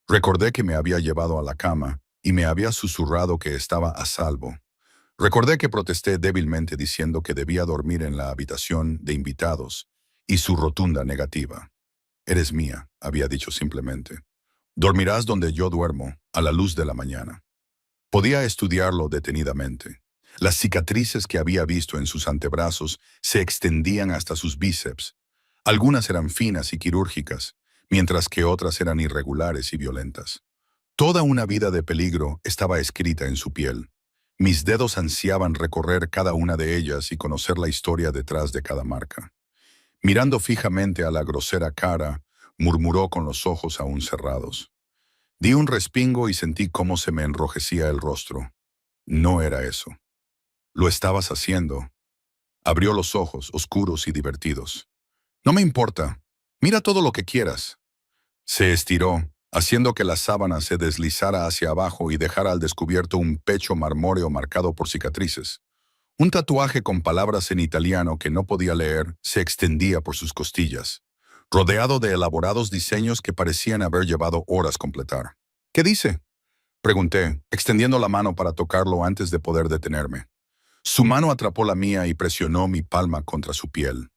Recordé que me había llevado a la cama y me había susurrado que estaba a salvo. Recordé que protesté débilmente diciendo que debía dormir en la habitación de invitados y su rotunda negativa. Eres mía, había dicho simplemente. Dormirás donde yo duermo, a la luz de la mañana. Podía estudiarlo detenidamente. Las cicatrices que había visto en sus antebrazos se extendían hasta sus bíceps. Algunas eran finas y quirúrgicas, mientras que otras eran irregulares y violentas. Toda una vida de peligro estaba escrita en su piel. Mis dedos ansiaban recorrer cada una de ellas y conocer la historia detrás de cada marca. Mirando fijamente a la grosera cara, murmuró con los ojos aún cerrados. Di un respingo y sentí cómo se me enrojecía el rostro. No era eso. Lo estabas haciendo. Abrió los ojos, oscuros y divertidos. No me importa. Mira todo lo que quieras. Se estiró, haciendo que la sábana se deslizara hacia abajo y dejara al descubierto un pecho marmóreo marcado por cicatrices. Un tatuaje con palabras en italiano que no podía leer se extendía por sus costillas, rodeado de elaborados diseños que parecían haber llevado horas completar. ¿Qué dice?, pregunté, extendiendo la mano para tocarlo antes de poder detenerme. Su mano atrapó la mía y presionó mi palma contra su piel.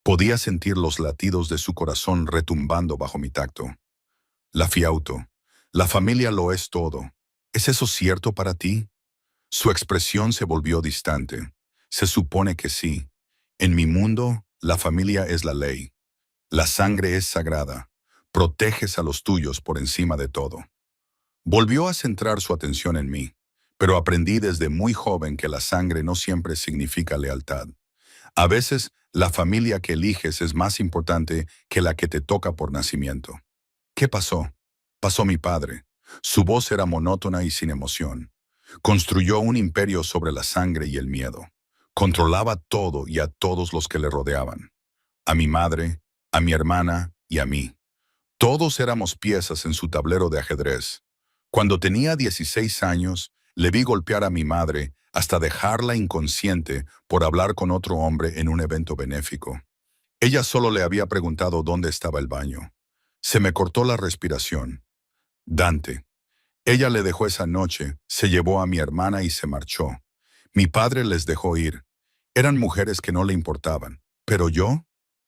Podía sentir los latidos de su corazón retumbando bajo mi tacto. La Fiauto, la familia lo es todo. ¿Es eso cierto para ti? Su expresión se volvió distante. Se supone que sí. En mi mundo, la familia es la ley. La sangre es sagrada. Proteges a los tuyos por encima de todo. Volvió a centrar su atención en mí, pero aprendí desde muy joven que la sangre no siempre significa lealtad. A veces, la familia que eliges es más importante que la que te toca por nacimiento. ¿Qué pasó? Pasó mi padre. Su voz era monótona y sin emoción. Construyó un imperio sobre la sangre y el miedo. Controlaba todo y a todos los que le rodeaban. A mi madre, a mi hermana y a mí. Todos éramos piezas en su tablero de ajedrez. Cuando tenía 16 años, le vi golpear a mi madre hasta dejarla inconsciente por hablar con otro hombre en un evento benéfico. Ella solo le había preguntado dónde estaba el baño. Se me cortó la respiración. Dante. Ella le dejó esa noche, se llevó a mi hermana y se marchó. Mi padre les dejó ir. Eran mujeres que no le importaban. Pero yo,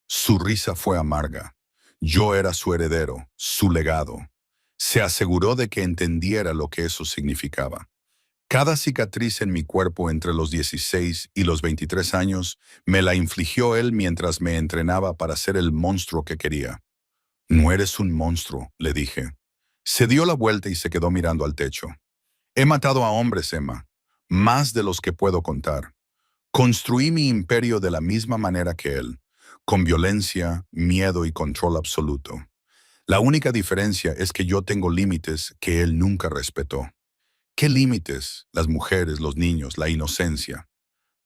su risa fue amarga. Yo era su heredero, su legado. Se aseguró de que entendiera lo que eso significaba. Cada cicatriz en mi cuerpo entre los 16 y los 23 años me la infligió él mientras me entrenaba para ser el monstruo que quería. No eres un monstruo, le dije. Se dio la vuelta y se quedó mirando al techo. He matado a hombres, Emma, más de los que puedo contar. Construí mi imperio de la misma manera que él, con violencia, miedo y control absoluto. La única diferencia es que yo tengo límites que él nunca respetó. ¿Qué límites? Las mujeres, los niños, la inocencia.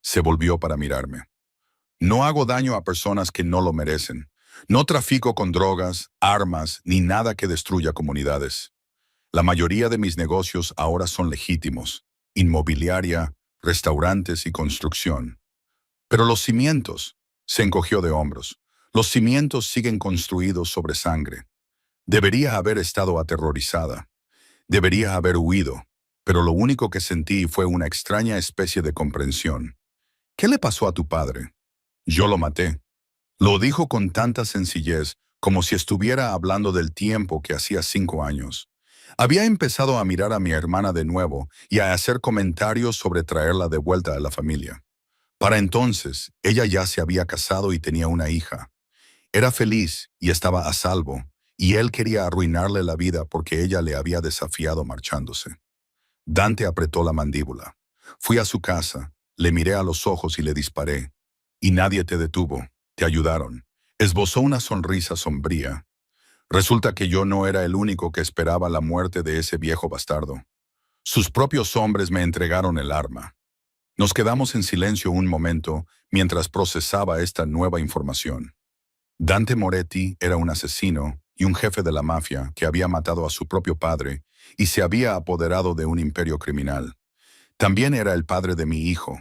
Se volvió para mirarme. No hago daño a personas que no lo merecen. No trafico con drogas, armas, ni nada que destruya comunidades. La mayoría de mis negocios ahora son legítimos. Inmobiliaria, restaurantes y construcción. Pero los cimientos, se encogió de hombros. Los cimientos siguen construidos sobre sangre. Debería haber estado aterrorizada. Debería haber huido. Pero lo único que sentí fue una extraña especie de comprensión. ¿Qué le pasó a tu padre? Yo lo maté. Lo dijo con tanta sencillez, como si estuviera hablando del tiempo que hacía 5 años. Había empezado a mirar a mi hermana de nuevo y a hacer comentarios sobre traerla de vuelta a la familia. Para entonces, ella ya se había casado y tenía una hija. Era feliz y estaba a salvo, y él quería arruinarle la vida porque ella le había desafiado marchándose. Dante apretó la mandíbula. Fui a su casa, le miré a los ojos y le disparé. Y nadie te detuvo, te ayudaron. Esbozó una sonrisa sombría. Resulta que yo no era el único que esperaba la muerte de ese viejo bastardo. Sus propios hombres me entregaron el arma. Nos quedamos en silencio un momento mientras procesaba esta nueva información. Dante Moretti era un asesino y un jefe de la mafia que había matado a su propio padre y se había apoderado de un imperio criminal. También era el padre de mi hijo,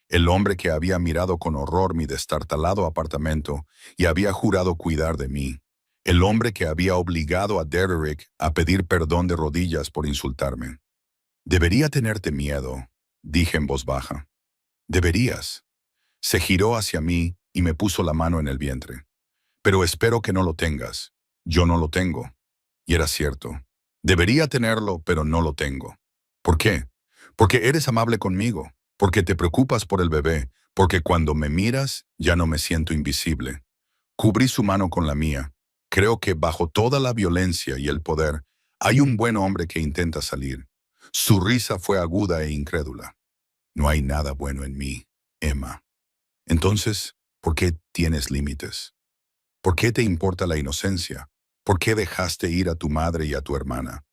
el hombre que había mirado con horror mi destartalado apartamento y había jurado cuidar de mí, el hombre que había obligado a Derrick a pedir perdón de rodillas por insultarme. Debería tenerte miedo, dije en voz baja. Deberías. Se giró hacia mí y me puso la mano en el vientre. Pero espero que no lo tengas. Yo no lo tengo. Y era cierto. Debería tenerlo, pero no lo tengo. ¿Por qué? Porque eres amable conmigo, porque te preocupas por el bebé, porque cuando me miras ya no me siento invisible. Cubrí su mano con la mía. Creo que bajo toda la violencia y el poder, hay un buen hombre que intenta salir. Su risa fue aguda e incrédula. No hay nada bueno en mí, Emma. Entonces, ¿por qué tienes límites? ¿Por qué te importa la inocencia? ¿Por qué dejaste ir a tu madre y a tu hermana?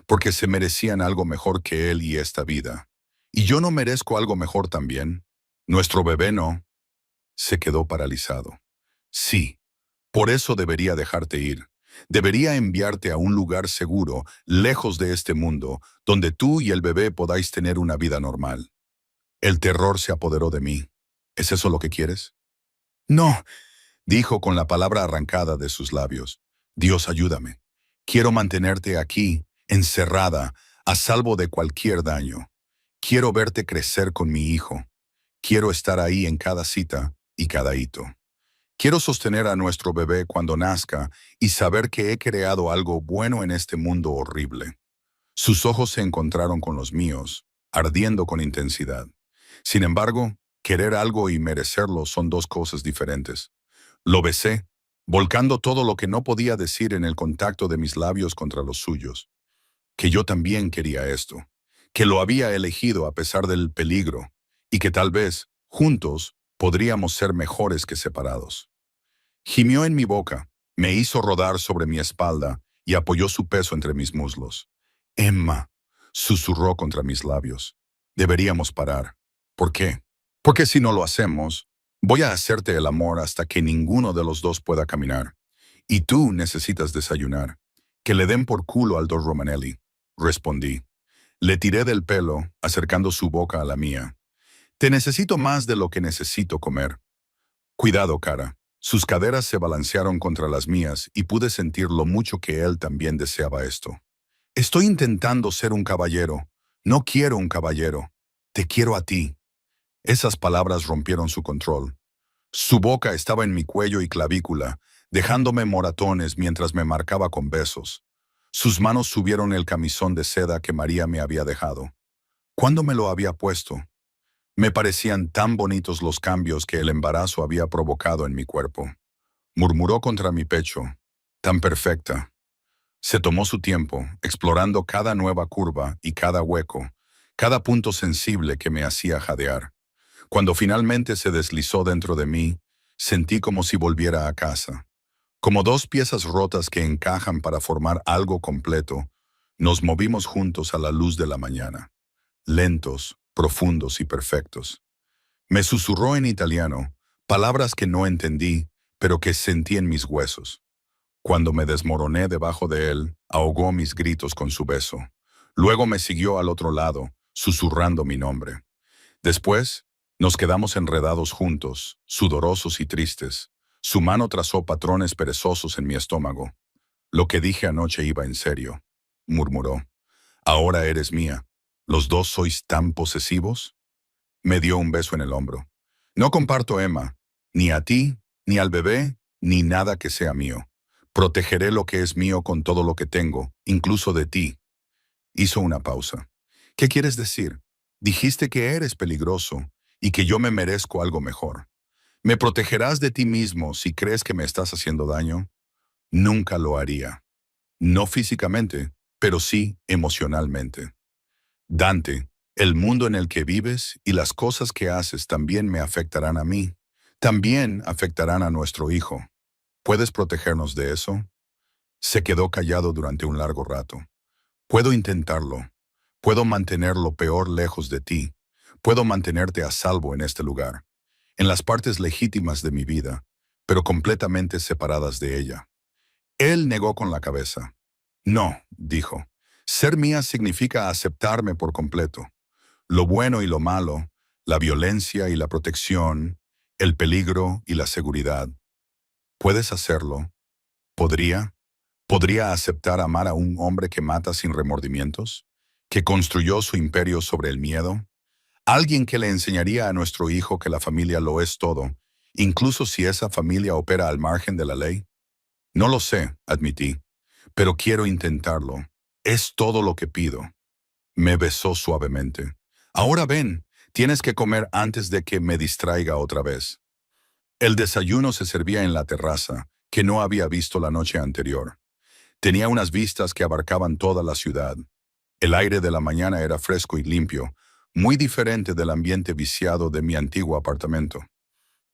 Porque se merecían algo mejor que él y esta vida. ¿Y yo no merezco algo mejor también? Nuestro bebé no. Se quedó paralizado. Sí, por eso debería dejarte ir. Debería enviarte a un lugar seguro, lejos de este mundo, donde tú y el bebé podáis tener una vida normal. El terror se apoderó de mí. ¿Es eso lo que quieres? No, dijo con la palabra arrancada de sus labios. Dios, ayúdame. Quiero mantenerte aquí, encerrada, a salvo de cualquier daño. Quiero verte crecer con mi hijo. Quiero estar ahí en cada cita y cada hito. Quiero sostener a nuestro bebé cuando nazca y saber que he creado algo bueno en este mundo horrible. Sus ojos se encontraron con los míos, ardiendo con intensidad. Sin embargo, querer algo y merecerlo son dos cosas diferentes. Lo besé, volcando todo lo que no podía decir en el contacto de mis labios contra los suyos. Que yo también quería esto, que lo había elegido a pesar del peligro, y que tal vez, juntos, podríamos ser mejores que separados. Gimió en mi boca, me hizo rodar sobre mi espalda y apoyó su peso entre mis muslos. Emma, susurró contra mis labios. Deberíamos parar. ¿Por qué? Porque si no lo hacemos, voy a hacerte el amor hasta que ninguno de los dos pueda caminar. Y tú necesitas desayunar. Que le den por culo al Don Romanelli, respondí. Le tiré del pelo, acercando su boca a la mía. Te necesito más de lo que necesito comer. Cuidado, cara. Sus caderas se balancearon contra las mías y pude sentir lo mucho que él también deseaba esto. Estoy intentando ser un caballero. No quiero un caballero. Te quiero a ti. Esas palabras rompieron su control. Su boca estaba en mi cuello y clavícula, dejándome moratones mientras me marcaba con besos. Sus manos subieron el camisón de seda que María me había dejado. ¿Cuándo me lo había puesto? Me parecían tan bonitos los cambios que el embarazo había provocado en mi cuerpo. Murmuró contra mi pecho. Tan perfecta. Se tomó su tiempo, explorando cada nueva curva y cada hueco, cada punto sensible que me hacía jadear. Cuando finalmente se deslizó dentro de mí, sentí como si volviera a casa. Como dos piezas rotas que encajan para formar algo completo, nos movimos juntos a la luz de la mañana. Lentos, profundos y perfectos. Me susurró en italiano, palabras que no entendí, pero que sentí en mis huesos. Cuando me desmoroné debajo de él, ahogó mis gritos con su beso. Luego me siguió al otro lado, susurrando mi nombre. Después, nos quedamos enredados juntos, sudorosos y tristes. Su mano trazó patrones perezosos en mi estómago. Lo que dije anoche iba en serio, murmuró. Ahora eres mía. ¿Los dos sois tan posesivos? Me dio un beso en el hombro. No comparto, Emma, ni a ti, ni al bebé, ni nada que sea mío. Protegeré lo que es mío con todo lo que tengo, incluso de ti. Hizo una pausa. ¿Qué quieres decir? Dijiste que eres peligroso y que yo me merezco algo mejor. ¿Me protegerás de ti mismo si crees que me estás haciendo daño? Nunca lo haría. No físicamente, pero sí emocionalmente. Dante, el mundo en el que vives y las cosas que haces también me afectarán a mí. También afectarán a nuestro hijo. ¿Puedes protegernos de eso? Se quedó callado durante un largo rato. Puedo intentarlo. Puedo mantener lo peor lejos de ti. Puedo mantenerte a salvo en este lugar, en las partes legítimas de mi vida, pero completamente separadas de ella. Él negó con la cabeza. No, dijo. Ser mía significa aceptarme por completo. Lo bueno y lo malo, la violencia y la protección, el peligro y la seguridad. ¿Puedes hacerlo? ¿Podría? ¿Podría aceptar amar a un hombre que mata sin remordimientos? ¿Que construyó su imperio sobre el miedo? Alguien que le enseñaría a nuestro hijo que la familia lo es todo, incluso si esa familia opera al margen de la ley. No lo sé, admití, pero quiero intentarlo. Es todo lo que pido. Me besó suavemente. Ahora ven, tienes que comer antes de que me distraiga otra vez. El desayuno se servía en la terraza, que no había visto la noche anterior. Tenía unas vistas que abarcaban toda la ciudad. El aire de la mañana era fresco y limpio, muy diferente del ambiente viciado de mi antiguo apartamento.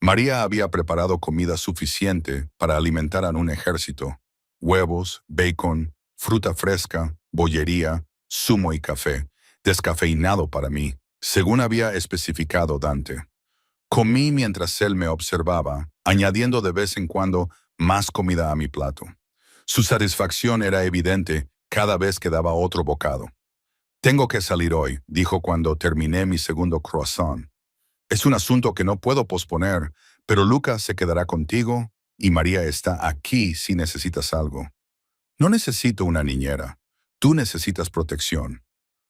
María había preparado comida suficiente para alimentar a un ejército: huevos, bacon, fruta fresca, bollería, zumo y café, descafeinado para mí, según había especificado Dante. Comí mientras él me observaba, añadiendo de vez en cuando más comida a mi plato. Su satisfacción era evidente cada vez que daba otro bocado. «Tengo que salir hoy», dijo cuando terminé mi segundo croissant. «Es un asunto que no puedo posponer, pero Lucas se quedará contigo y María está aquí si necesitas algo». «No necesito una niñera. Tú necesitas protección».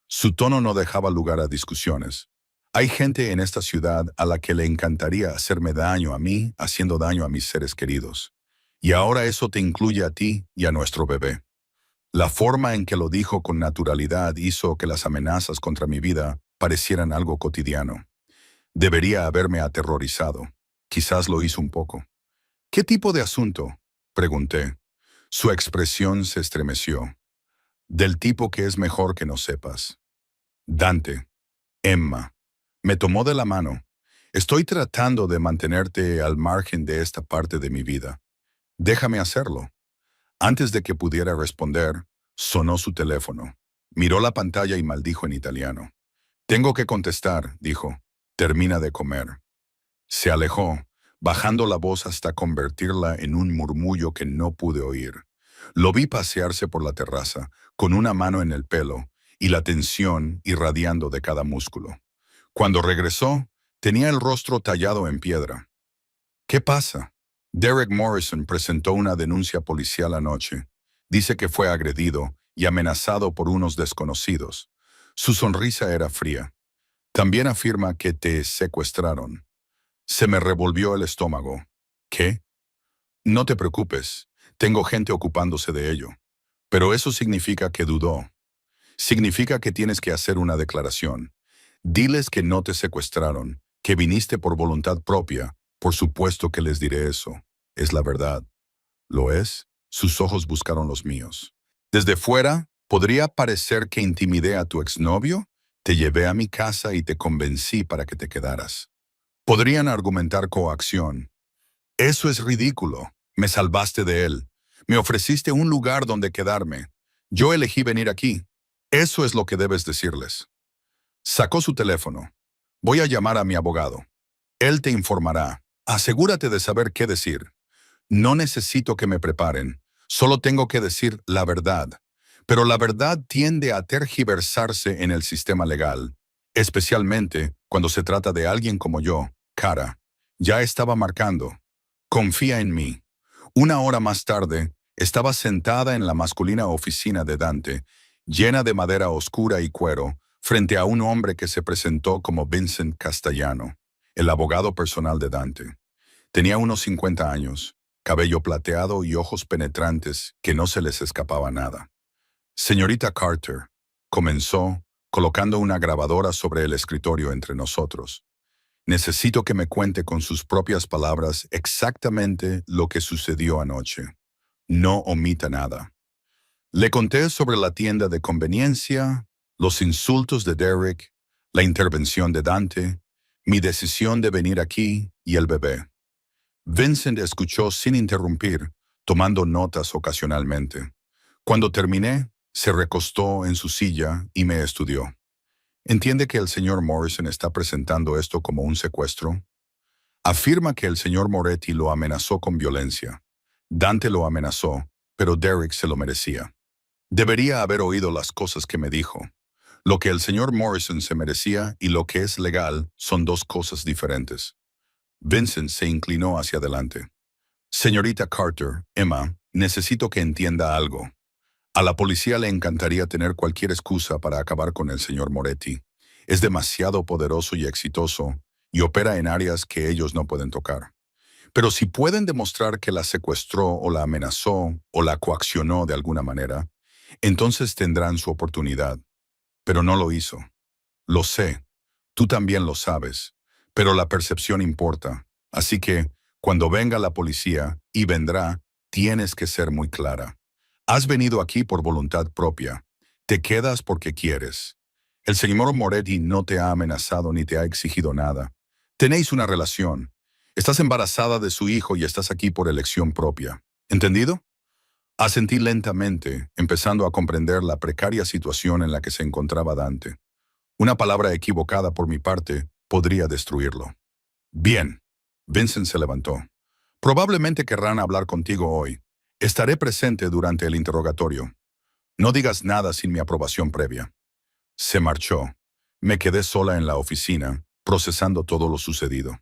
Su tono no dejaba lugar a discusiones. Hay gente en esta ciudad a la que le encantaría hacerme daño a mí, haciendo daño a mis seres queridos. Y ahora eso te incluye a ti y a nuestro bebé. La forma en que lo dijo con naturalidad hizo que las amenazas contra mi vida parecieran algo cotidiano. Debería haberme aterrorizado. Quizás lo hizo un poco. «¿Qué tipo de asunto?», pregunté. Su expresión se estremeció. «Del tipo que es mejor que no sepas». «Dante, Emma». Me tomó de la mano. «Estoy tratando de mantenerte al margen de esta parte de mi vida. Déjame hacerlo». Antes de que pudiera responder, sonó su teléfono. Miró la pantalla y maldijo en italiano. «Tengo que contestar», dijo. «Termina de comer». Se alejó, bajando la voz hasta convertirla en un murmullo que no pude oír. Lo vi pasearse por la terraza, con una mano en el pelo y la tensión irradiando de cada músculo. Cuando regresó, tenía el rostro tallado en piedra. «¿Qué pasa?» «Derek Morrison presentó una denuncia policial anoche. Dice que fue agredido y amenazado por unos desconocidos». Su sonrisa era fría. «También afirma que te secuestraron». Se me revolvió el estómago. «¿Qué?» «No te preocupes, tengo gente ocupándose de ello». «Pero eso significa que dudó. Significa que tienes que hacer una declaración. Diles que no te secuestraron, que viniste por voluntad propia». «Por supuesto que les diré eso. Es la verdad». «¿Lo es?» Sus ojos buscaron los míos. «Desde fuera, podría parecer que intimidé a tu exnovio. Te llevé a mi casa y te convencí para que te quedaras. Podrían argumentar coacción». «Eso es ridículo. Me salvaste de él. Me ofreciste un lugar donde quedarme. Yo elegí venir aquí. Eso es lo que debes decirles». Sacó su teléfono. «Voy a llamar a mi abogado. Él te informará. Asegúrate de saber qué decir. No necesito que me preparen. Solo tengo que decir la verdad. Pero la verdad tiende a tergiversarse en el sistema legal, especialmente cuando se trata de alguien como yo, Cara. Ya estaba marcando. Confía en mí». Una hora más tarde, estaba sentada en la masculina oficina de Dante, llena de madera oscura y cuero, frente a un hombre que se presentó como Vincent Castellano, el abogado personal de Dante. Tenía unos 50 años, cabello plateado y ojos penetrantes que no se les escapaba nada. «Señorita Carter», comenzó, colocando una grabadora sobre el escritorio entre nosotros. «Necesito que me cuente con sus propias palabras exactamente lo que sucedió anoche. No omita nada». Le conté sobre la tienda de conveniencia, los insultos de Derek, la intervención de Dante, mi decisión de venir aquí y el bebé. Vincent escuchó sin interrumpir, tomando notas ocasionalmente. Cuando terminé, se recostó en su silla y me estudió. «¿Entiende que el señor Morrison está presentando esto como un secuestro? Afirma que el señor Moretti lo amenazó con violencia. Dante lo amenazó, pero Derek se lo merecía. Debería haber oído las cosas que me dijo. Lo que el señor Morrison se merecía y lo que es legal son dos cosas diferentes. Vincent se inclinó hacia adelante. Señorita Carter, Emma, necesito que entienda algo. A la policía le encantaría tener cualquier excusa para acabar con el señor Moretti. Es demasiado poderoso y exitoso y opera en áreas que ellos no pueden tocar. Pero si pueden demostrar que la secuestró o la amenazó o la coaccionó de alguna manera, entonces tendrán su oportunidad. Pero no lo hizo. Lo sé. Tú también lo sabes. Pero la percepción importa. Así que, cuando venga la policía, y vendrá, tienes que ser muy clara. Has venido aquí por voluntad propia. Te quedas porque quieres. El señor Moretti no te ha amenazado ni te ha exigido nada. Tenéis una relación. Estás embarazada de su hijo y estás aquí por elección propia. ¿Entendido? Asentí lentamente, empezando a comprender la precaria situación en la que se encontraba Dante. Una palabra equivocada por mi parte podría destruirlo. Bien. Vincent se levantó. Probablemente querrán hablar contigo hoy. Estaré presente durante el interrogatorio. No digas nada sin mi aprobación previa. Se marchó. Me quedé sola en la oficina, procesando todo lo sucedido.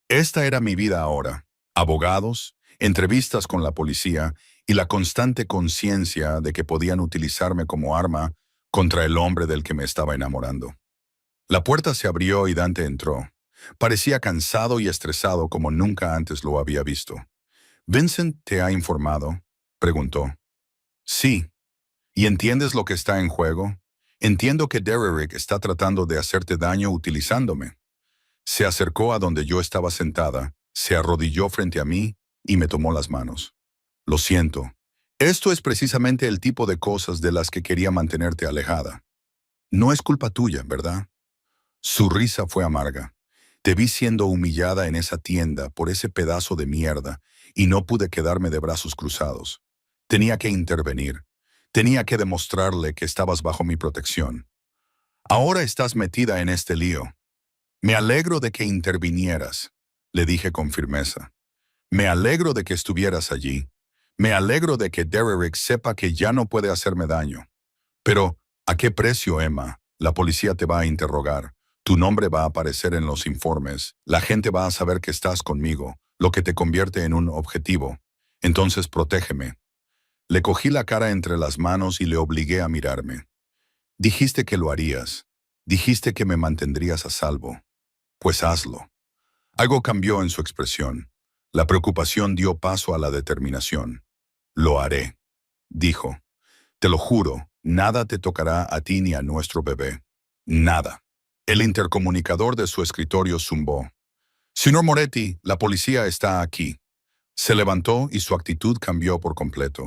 Esta era mi vida ahora. Abogados, entrevistas con la policía y la constante conciencia de que podían utilizarme como arma contra el hombre del que me estaba enamorando. La puerta se abrió y Dante entró. Parecía cansado y estresado como nunca antes lo había visto. ¿Vincent te ha informado?, preguntó. Sí. ¿Y entiendes lo que está en juego? Entiendo que Derek está tratando de hacerte daño utilizándome. Se acercó a donde yo estaba sentada, se arrodilló frente a mí y me tomó las manos. Lo siento. Esto es precisamente el tipo de cosas de las que quería mantenerte alejada. No es culpa tuya, ¿verdad? Su risa fue amarga. Te vi siendo humillada en esa tienda por ese pedazo de mierda y no pude quedarme de brazos cruzados. Tenía que intervenir. Tenía que demostrarle que estabas bajo mi protección. Ahora estás metida en este lío. Me alegro de que intervinieras, le dije con firmeza. Me alegro de que estuvieras allí. Me alegro de que Derek sepa que ya no puede hacerme daño. Pero, ¿a qué precio, Emma? La policía te va a interrogar. Tu nombre va a aparecer en los informes. La gente va a saber que estás conmigo, lo que te convierte en un objetivo. Entonces protégeme. Le cogí la cara entre las manos y le obligué a mirarme. Dijiste que lo harías. Dijiste que me mantendrías a salvo. Pues hazlo. Algo cambió en su expresión. La preocupación dio paso a la determinación. Lo haré, dijo. Te lo juro, nada te tocará a ti ni a nuestro bebé. Nada. El intercomunicador de su escritorio zumbó. Señor Moretti, la policía está aquí. Se levantó y su actitud cambió por completo.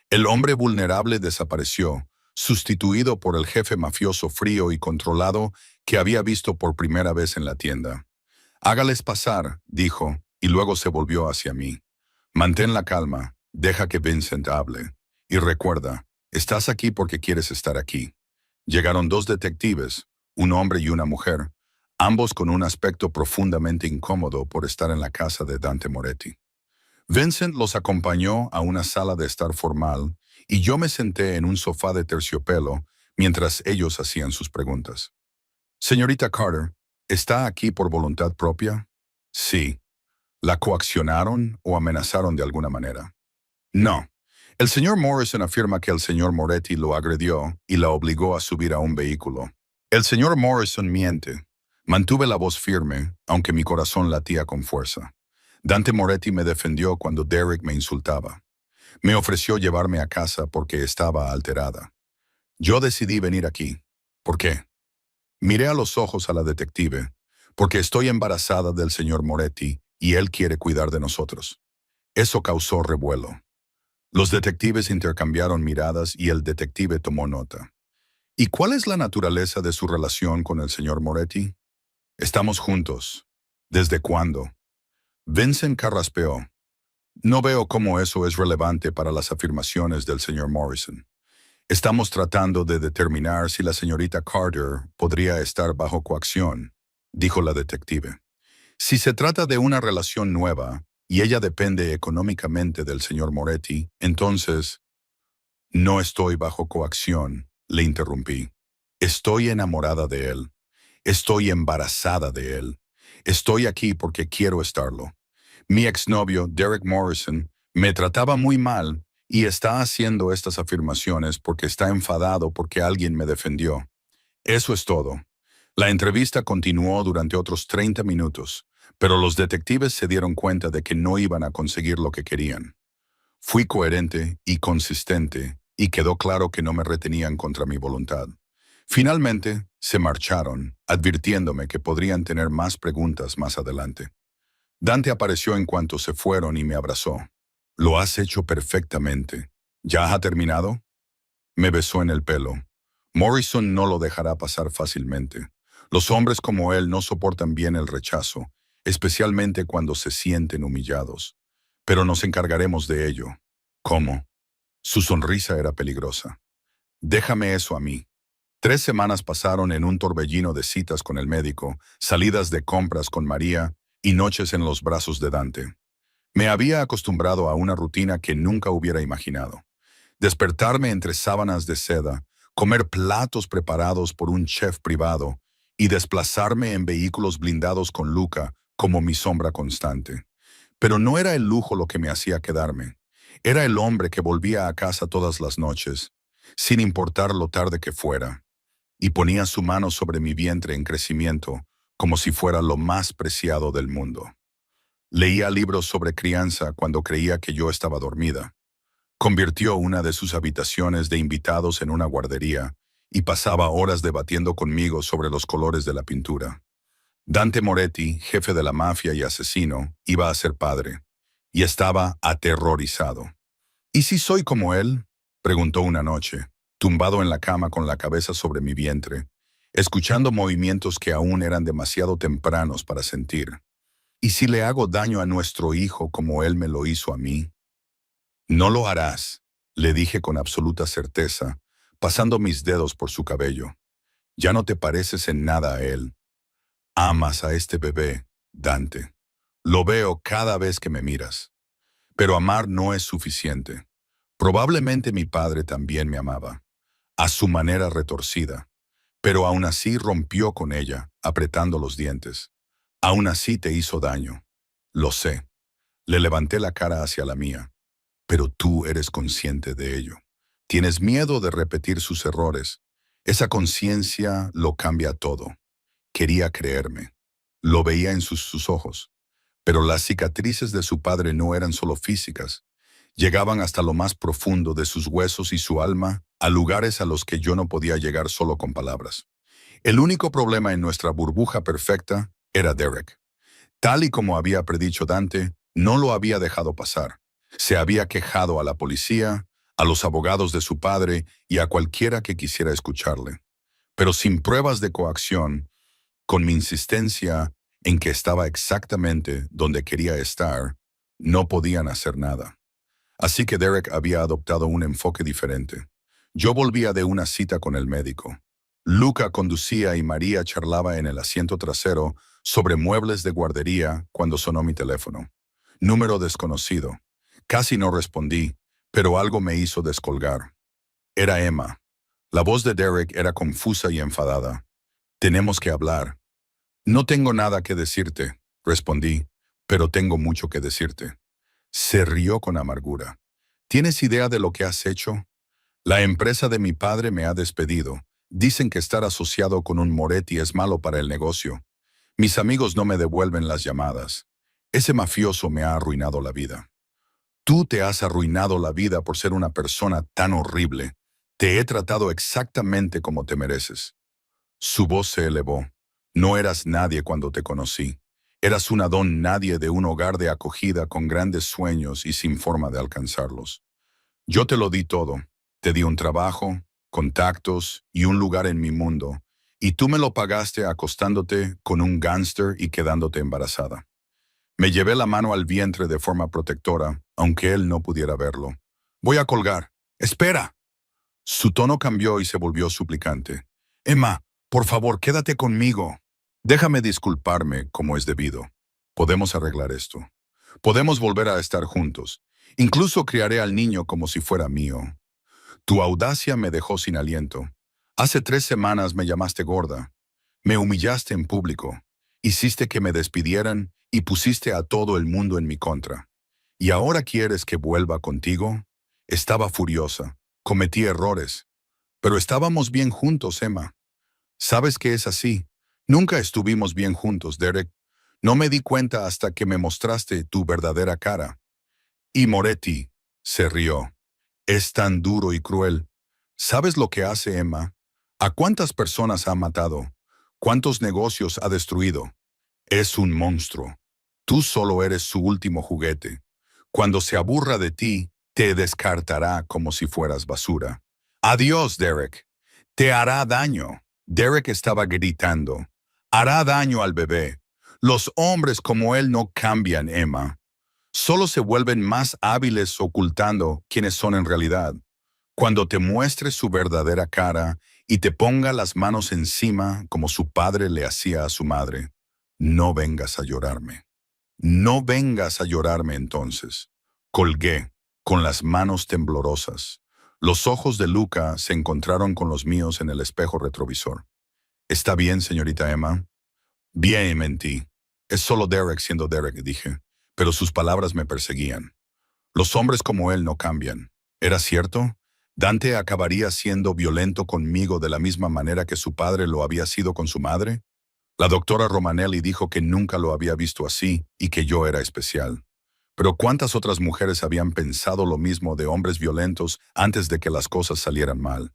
El hombre vulnerable desapareció, sustituido por el jefe mafioso frío y controlado que había visto por primera vez en la tienda. Hágales pasar, dijo, y luego se volvió hacia mí. Mantén la calma, deja que Vincent hable. Y recuerda, estás aquí porque quieres estar aquí. Llegaron dos detectives, un hombre y una mujer, ambos con un aspecto profundamente incómodo por estar en la casa de Dante Moretti. Vincent los acompañó a una sala de estar formal y yo me senté en un sofá de terciopelo mientras ellos hacían sus preguntas. Señorita Carter, ¿está aquí por voluntad propia? Sí. ¿La coaccionaron o amenazaron de alguna manera? No. El señor Morrison afirma que el señor Moretti lo agredió y la obligó a subir a un vehículo. El señor Morrison miente. Mantuve la voz firme, aunque mi corazón latía con fuerza. Dante Moretti me defendió cuando Derek me insultaba. Me ofreció llevarme a casa porque estaba alterada. Yo decidí venir aquí. ¿Por qué? Miré a los ojos a la detective, porque estoy embarazada del señor Moretti y él quiere cuidar de nosotros. Eso causó revuelo. Los detectives intercambiaron miradas y el detective tomó nota. ¿Y cuál es la naturaleza de su relación con el señor Moretti? Estamos juntos. ¿Desde cuándo? Vincent carraspeó. No veo cómo eso es relevante para las afirmaciones del señor Morrison. Estamos tratando de determinar si la señorita Carter podría estar bajo coacción, dijo la detective. Si se trata de una relación nueva, y ella depende económicamente del señor Moretti, entonces... No estoy bajo coacción, le interrumpí. Estoy enamorada de él. Estoy embarazada de él. Estoy aquí porque quiero estarlo. Mi exnovio, Derek Morrison, me trataba muy mal y está haciendo estas afirmaciones porque está enfadado porque alguien me defendió. Eso es todo. La entrevista continuó durante otros 30 minutos, pero los detectives se dieron cuenta de que no iban a conseguir lo que querían. Fui coherente y consistente y quedó claro que no me retenían contra mi voluntad. Finalmente, se marcharon, advirtiéndome que podrían tener más preguntas más adelante. Dante apareció en cuanto se fueron y me abrazó. Lo has hecho perfectamente. ¿Ya ha terminado? Me besó en el pelo. Morrison no lo dejará pasar fácilmente. Los hombres como él no soportan bien el rechazo, especialmente cuando se sienten humillados. Pero nos encargaremos de ello. ¿Cómo? Su sonrisa era peligrosa. Déjame eso a mí. 3 semanas pasaron en un torbellino de citas con el médico, salidas de compras con María y noches en los brazos de Dante. Me había acostumbrado a una rutina que nunca hubiera imaginado. Despertarme entre sábanas de seda, comer platos preparados por un chef privado y desplazarme en vehículos blindados con Luca como mi sombra constante. Pero no era el lujo lo que me hacía quedarme. Era el hombre que volvía a casa todas las noches, sin importar lo tarde que fuera, y ponía su mano sobre mi vientre en crecimiento, como si fuera lo más preciado del mundo. Leía libros sobre crianza cuando creía que yo estaba dormida. Convirtió una de sus habitaciones de invitados en una guardería y pasaba horas debatiendo conmigo sobre los colores de la pintura. Dante Moretti, jefe de la mafia y asesino, iba a ser padre, y estaba aterrorizado. ¿Y si soy como él? Preguntó una noche, tumbado en la cama con la cabeza sobre mi vientre, escuchando movimientos que aún eran demasiado tempranos para sentir. ¿Y si le hago daño a nuestro hijo como él me lo hizo a mí? No lo harás, le dije con absoluta certeza, pasando mis dedos por su cabello. Ya no te pareces en nada a él. Amas a este bebé, Dante. Lo veo cada vez que me miras. Pero amar no es suficiente. Probablemente mi padre también me amaba, a su manera retorcida, pero aún así rompió con ella, apretando los dientes. Aún así te hizo daño. Lo sé. Le levanté la cara hacia la mía. Pero tú eres consciente de ello. Tienes miedo de repetir sus errores. Esa conciencia lo cambia todo. Quería creerme. Lo veía en sus ojos. Pero las cicatrices de su padre no eran solo físicas. Llegaban hasta lo más profundo de sus huesos y su alma, a lugares a los que yo no podía llegar solo con palabras. El único problema en nuestra burbuja perfecta era Derek. Tal y como había predicho Dante, no lo había dejado pasar. Se había quejado a la policía, a los abogados de su padre y a cualquiera que quisiera escucharle. Pero sin pruebas de coacción, con mi insistencia en que estaba exactamente donde quería estar, no podían hacer nada. Así que Derek había adoptado un enfoque diferente. Yo volvía de una cita con el médico. Luca conducía y María charlaba en el asiento trasero sobre muebles de guardería cuando sonó mi teléfono. Número desconocido. Casi no respondí, pero algo me hizo descolgar. Era Emma. La voz de Derek era confusa y enfadada. Tenemos que hablar. No tengo nada que decirte, respondí, pero tengo mucho que decirte. Se rió con amargura. ¿Tienes idea de lo que has hecho? La empresa de mi padre me ha despedido. Dicen que estar asociado con un Moretti es malo para el negocio. Mis amigos no me devuelven las llamadas. Ese mafioso me ha arruinado la vida. Tú te has arruinado la vida por ser una persona tan horrible. Te he tratado exactamente como te mereces. Su voz se elevó. No eras nadie cuando te conocí. Eras una don nadie de un hogar de acogida con grandes sueños y sin forma de alcanzarlos. Yo te lo di todo. Te di un trabajo, contactos y un lugar en mi mundo, y tú me lo pagaste acostándote con un gángster y quedándote embarazada. Me llevé la mano al vientre de forma protectora, aunque él no pudiera verlo. Voy a colgar. ¡Espera! Su tono cambió y se volvió suplicante. Emma, por favor, quédate conmigo. Déjame disculparme como es debido. Podemos arreglar esto. Podemos volver a estar juntos. Incluso criaré al niño como si fuera mío. Tu audacia me dejó sin aliento. Hace 3 semanas me llamaste gorda. Me humillaste en público. Hiciste que me despidieran y pusiste a todo el mundo en mi contra. ¿Y ahora quieres que vuelva contigo? Estaba furiosa. Cometí errores. Pero estábamos bien juntos, Emma. Sabes que es así. Nunca estuvimos bien juntos, Derek. No me di cuenta hasta que me mostraste tu verdadera cara. Y Moretti se rió. Es tan duro y cruel. ¿Sabes lo que hace Emma? ¿A cuántas personas ha matado? ¿Cuántos negocios ha destruido? Es un monstruo. Tú solo eres su último juguete. Cuando se aburra de ti, te descartará como si fueras basura. Adiós, Derek. Te hará daño. Derek estaba gritando. Hará daño al bebé. Los hombres como él no cambian, Emma. Solo se vuelven más hábiles ocultando quiénes son en realidad. Cuando te muestre su verdadera cara y te ponga las manos encima como su padre le hacía a su madre, no vengas a llorarme. No vengas a llorarme entonces. Colgué, con las manos temblorosas. Los ojos de Luca se encontraron con los míos en el espejo retrovisor. ¿Está bien, señorita Emma? Bien, mentí. Es solo Derek siendo Derek, dije, pero sus palabras me perseguían. Los hombres como él no cambian. ¿Era cierto? ¿Dante acabaría siendo violento conmigo de la misma manera que su padre lo había sido con su madre? La doctora Romanelli dijo que nunca lo había visto así y que yo era especial. Pero ¿cuántas otras mujeres habían pensado lo mismo de hombres violentos antes de que las cosas salieran mal?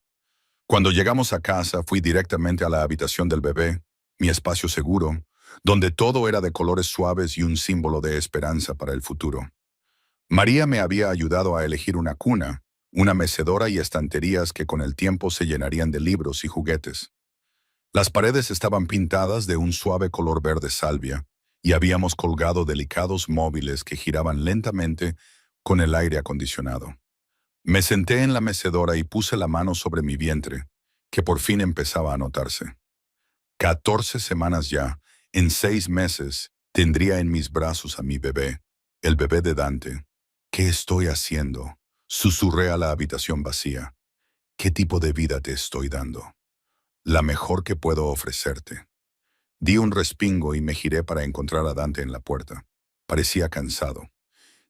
Cuando llegamos a casa, fui directamente a la habitación del bebé, mi espacio seguro, donde todo era de colores suaves y un símbolo de esperanza para el futuro. María me había ayudado a elegir una cuna, una mecedora y estanterías que con el tiempo se llenarían de libros y juguetes. Las paredes estaban pintadas de un suave color verde salvia y habíamos colgado delicados móviles que giraban lentamente con el aire acondicionado. Me senté en la mecedora y puse la mano sobre mi vientre, que por fin empezaba a notarse. 14 semanas ya, en 6 meses, tendría en mis brazos a mi bebé, el bebé de Dante. ¿Qué estoy haciendo? Susurré a la habitación vacía. ¿Qué tipo de vida te estoy dando? La mejor que puedo ofrecerte. Di un respingo y me giré para encontrar a Dante en la puerta. Parecía cansado.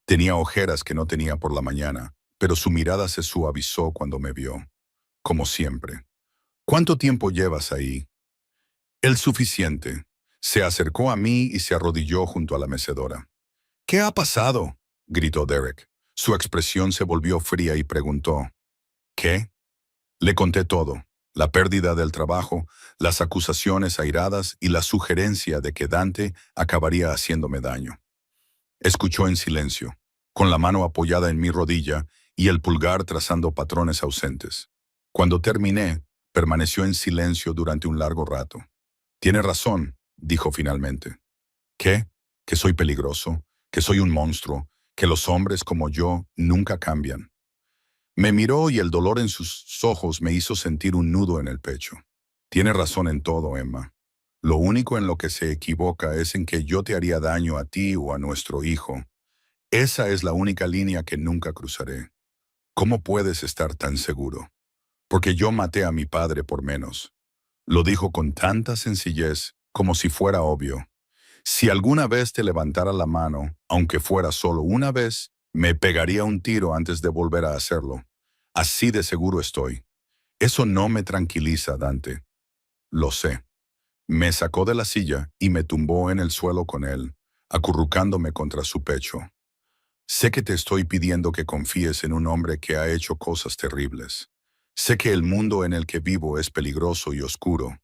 Tenía ojeras que no tenía por la mañana, pero su mirada se suavizó cuando me vio. Como siempre. ¿Cuánto tiempo llevas ahí? El suficiente. Se acercó a mí y se arrodilló junto a la mecedora. ¿Qué ha pasado? Gritó Derek. Su expresión se volvió fría y preguntó. ¿Qué? Le conté todo. La pérdida del trabajo, las acusaciones airadas y la sugerencia de que Dante acabaría haciéndome daño. Escuchó en silencio, con la mano apoyada en mi rodilla y el pulgar trazando patrones ausentes. Cuando terminé, permaneció en silencio durante un largo rato. Tiene razón, dijo finalmente. ¿Qué? Que soy peligroso, que soy un monstruo, que los hombres como yo nunca cambian. Me miró y el dolor en sus ojos me hizo sentir un nudo en el pecho. Tiene razón en todo, Emma. Lo único en lo que se equivoca es en que yo te haría daño a ti o a nuestro hijo. Esa es la única línea que nunca cruzaré. ¿Cómo puedes estar tan seguro? Porque yo maté a mi padre por menos. Lo dijo con tanta sencillez, como si fuera obvio. Si alguna vez te levantara la mano, aunque fuera solo una vez, me pegaría un tiro antes de volver a hacerlo. Así de seguro estoy. Eso no me tranquiliza, Dante. Lo sé. Me sacó de la silla y me tumbó en el suelo con él, acurrucándome contra su pecho. Sé que te estoy pidiendo que confíes en un hombre que ha hecho cosas terribles. Sé que el mundo en el que vivo es peligroso y oscuro,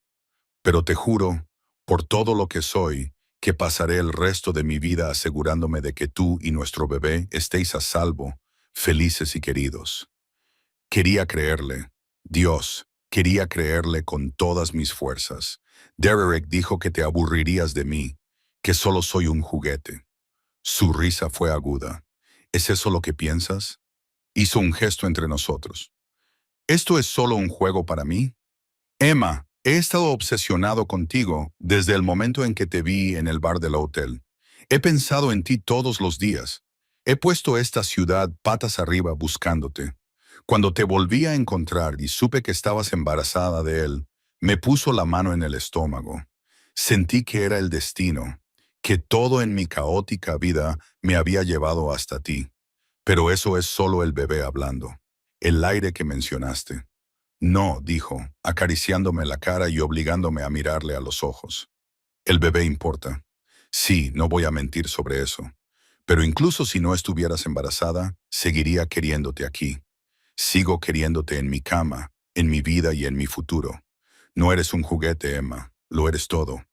pero te juro, por todo lo que soy, que pasaré el resto de mi vida asegurándome de que tú y nuestro bebé estéis a salvo, felices y queridos. Quería creerle. Dios, quería creerle con todas mis fuerzas. Derek dijo que te aburrirías de mí, que solo soy un juguete. Su risa fue aguda. ¿Es eso lo que piensas? Hizo un gesto entre nosotros. ¿Esto es solo un juego para mí? Emma, he estado obsesionado contigo desde el momento en que te vi en el bar del hotel. He pensado en ti todos los días. He puesto esta ciudad patas arriba buscándote. Cuando te volví a encontrar y supe que estabas embarazada de él, me puso la mano en el estómago. Sentí que era el destino, que todo en mi caótica vida me había llevado hasta ti. Pero eso es solo el bebé hablando, el aire que mencionaste. No, dijo, acariciándome la cara y obligándome a mirarle a los ojos. El bebé importa. Sí, no voy a mentir sobre eso. Pero incluso si no estuvieras embarazada, seguiría queriéndote aquí. Sigo queriéndote en mi cama, en mi vida y en mi futuro. No eres un juguete, Emma, lo eres todo.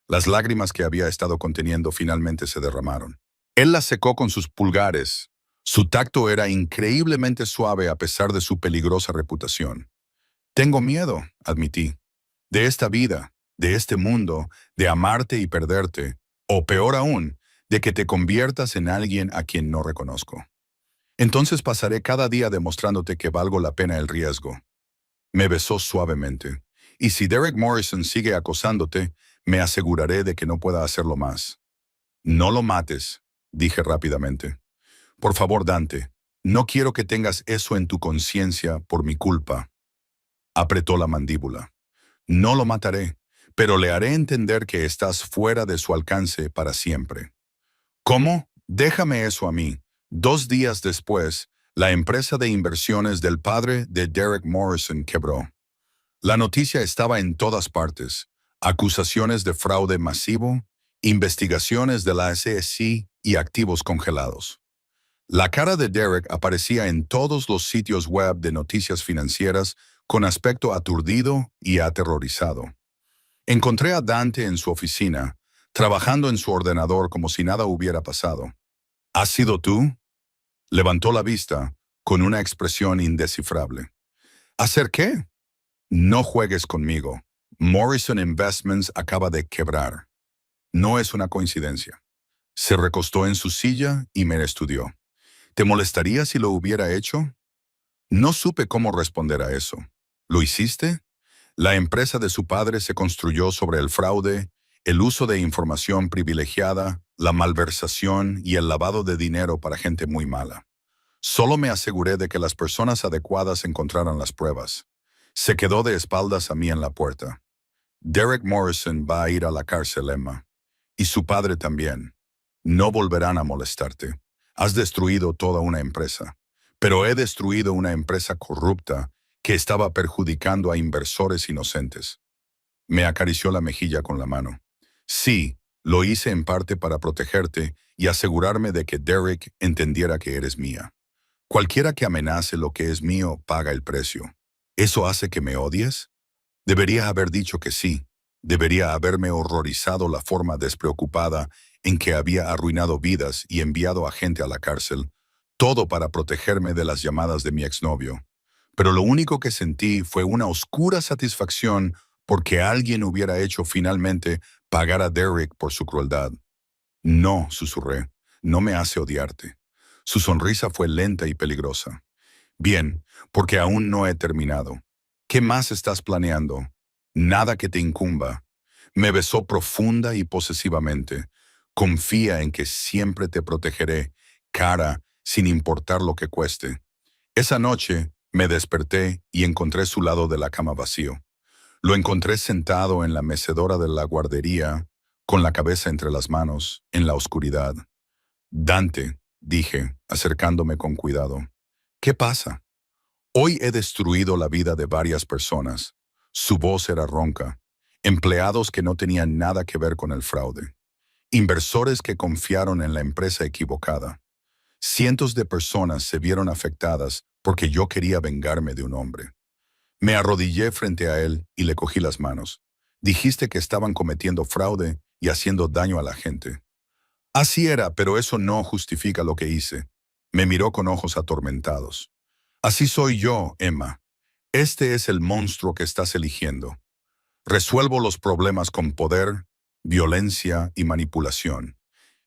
Las lágrimas que había estado conteniendo finalmente se derramaron. Él las secó con sus pulgares. Su tacto era increíblemente suave a pesar de su peligrosa reputación. Tengo miedo, admití, de esta vida, de este mundo, de amarte y perderte, o peor aún, de que te conviertas en alguien a quien no reconozco. Entonces pasaré cada día demostrándote que valgo la pena el riesgo. Me besó suavemente. Y si Derek Morrison sigue acosándote, me aseguraré de que no pueda hacerlo más. No lo mates, dije rápidamente. Por favor, Dante, no quiero que tengas eso en tu conciencia por mi culpa. Apretó la mandíbula. No lo mataré, pero le haré entender que estás fuera de su alcance para siempre. ¿Cómo? Déjame eso a mí. 2 días después, la empresa de inversiones del padre de Derek Morrison quebró. La noticia estaba en todas partes. Acusaciones de fraude masivo, investigaciones de la SEC y activos congelados. La cara de Derek aparecía en todos los sitios web de noticias financieras con aspecto aturdido y aterrorizado. Encontré a Dante en su oficina, trabajando en su ordenador como si nada hubiera pasado. ¿Has sido tú? Levantó la vista, con una expresión indescifrable. ¿Hacer qué? No juegues conmigo. Morrison Investments acaba de quebrar. No es una coincidencia. Se recostó en su silla y me estudió. ¿Te molestaría si lo hubiera hecho? No supe cómo responder a eso. ¿Lo hiciste? La empresa de su padre se construyó sobre el fraude, el uso de información privilegiada, la malversación y el lavado de dinero para gente muy mala. Solo me aseguré de que las personas adecuadas encontraran las pruebas. Se quedó de espaldas a mí en la puerta. Derek Morrison va a ir a la cárcel, Emma. Y su padre también. No volverán a molestarte. Has destruido toda una empresa. Pero he destruido una empresa corrupta que estaba perjudicando a inversores inocentes. Me acarició la mejilla con la mano. Sí, lo hice en parte para protegerte y asegurarme de que Derek entendiera que eres mía. Cualquiera que amenace lo que es mío paga el precio. ¿Eso hace que me odies? Debería haber dicho que sí. Debería haberme horrorizado la forma despreocupada en que había arruinado vidas y enviado a gente a la cárcel, todo para protegerme de las llamadas de mi exnovio. Pero lo único que sentí fue una oscura satisfacción porque alguien hubiera hecho finalmente pagar a Derek por su crueldad. No, susurré, no me hace odiarte. Su sonrisa fue lenta y peligrosa. Bien, porque aún no he terminado. ¿Qué más estás planeando? Nada que te incumba. Me besó profunda y posesivamente. Confía en que siempre te protegeré, cara, sin importar lo que cueste. Esa noche me desperté y encontré su lado de la cama vacío. Lo encontré sentado en la mecedora de la guardería, con la cabeza entre las manos, en la oscuridad. Dante, dije, acercándome con cuidado. ¿Qué pasa? Hoy he destruido la vida de varias personas. Su voz era ronca. Empleados que no tenían nada que ver con el fraude. Inversores que confiaron en la empresa equivocada. Cientos de personas se vieron afectadas porque yo quería vengarme de un hombre. Me arrodillé frente a él y le cogí las manos. Dijiste que estaban cometiendo fraude y haciendo daño a la gente. Así era, pero eso no justifica lo que hice. Me miró con ojos atormentados. Así soy yo, Emma. Este es el monstruo que estás eligiendo. Resuelvo los problemas con poder, violencia y manipulación.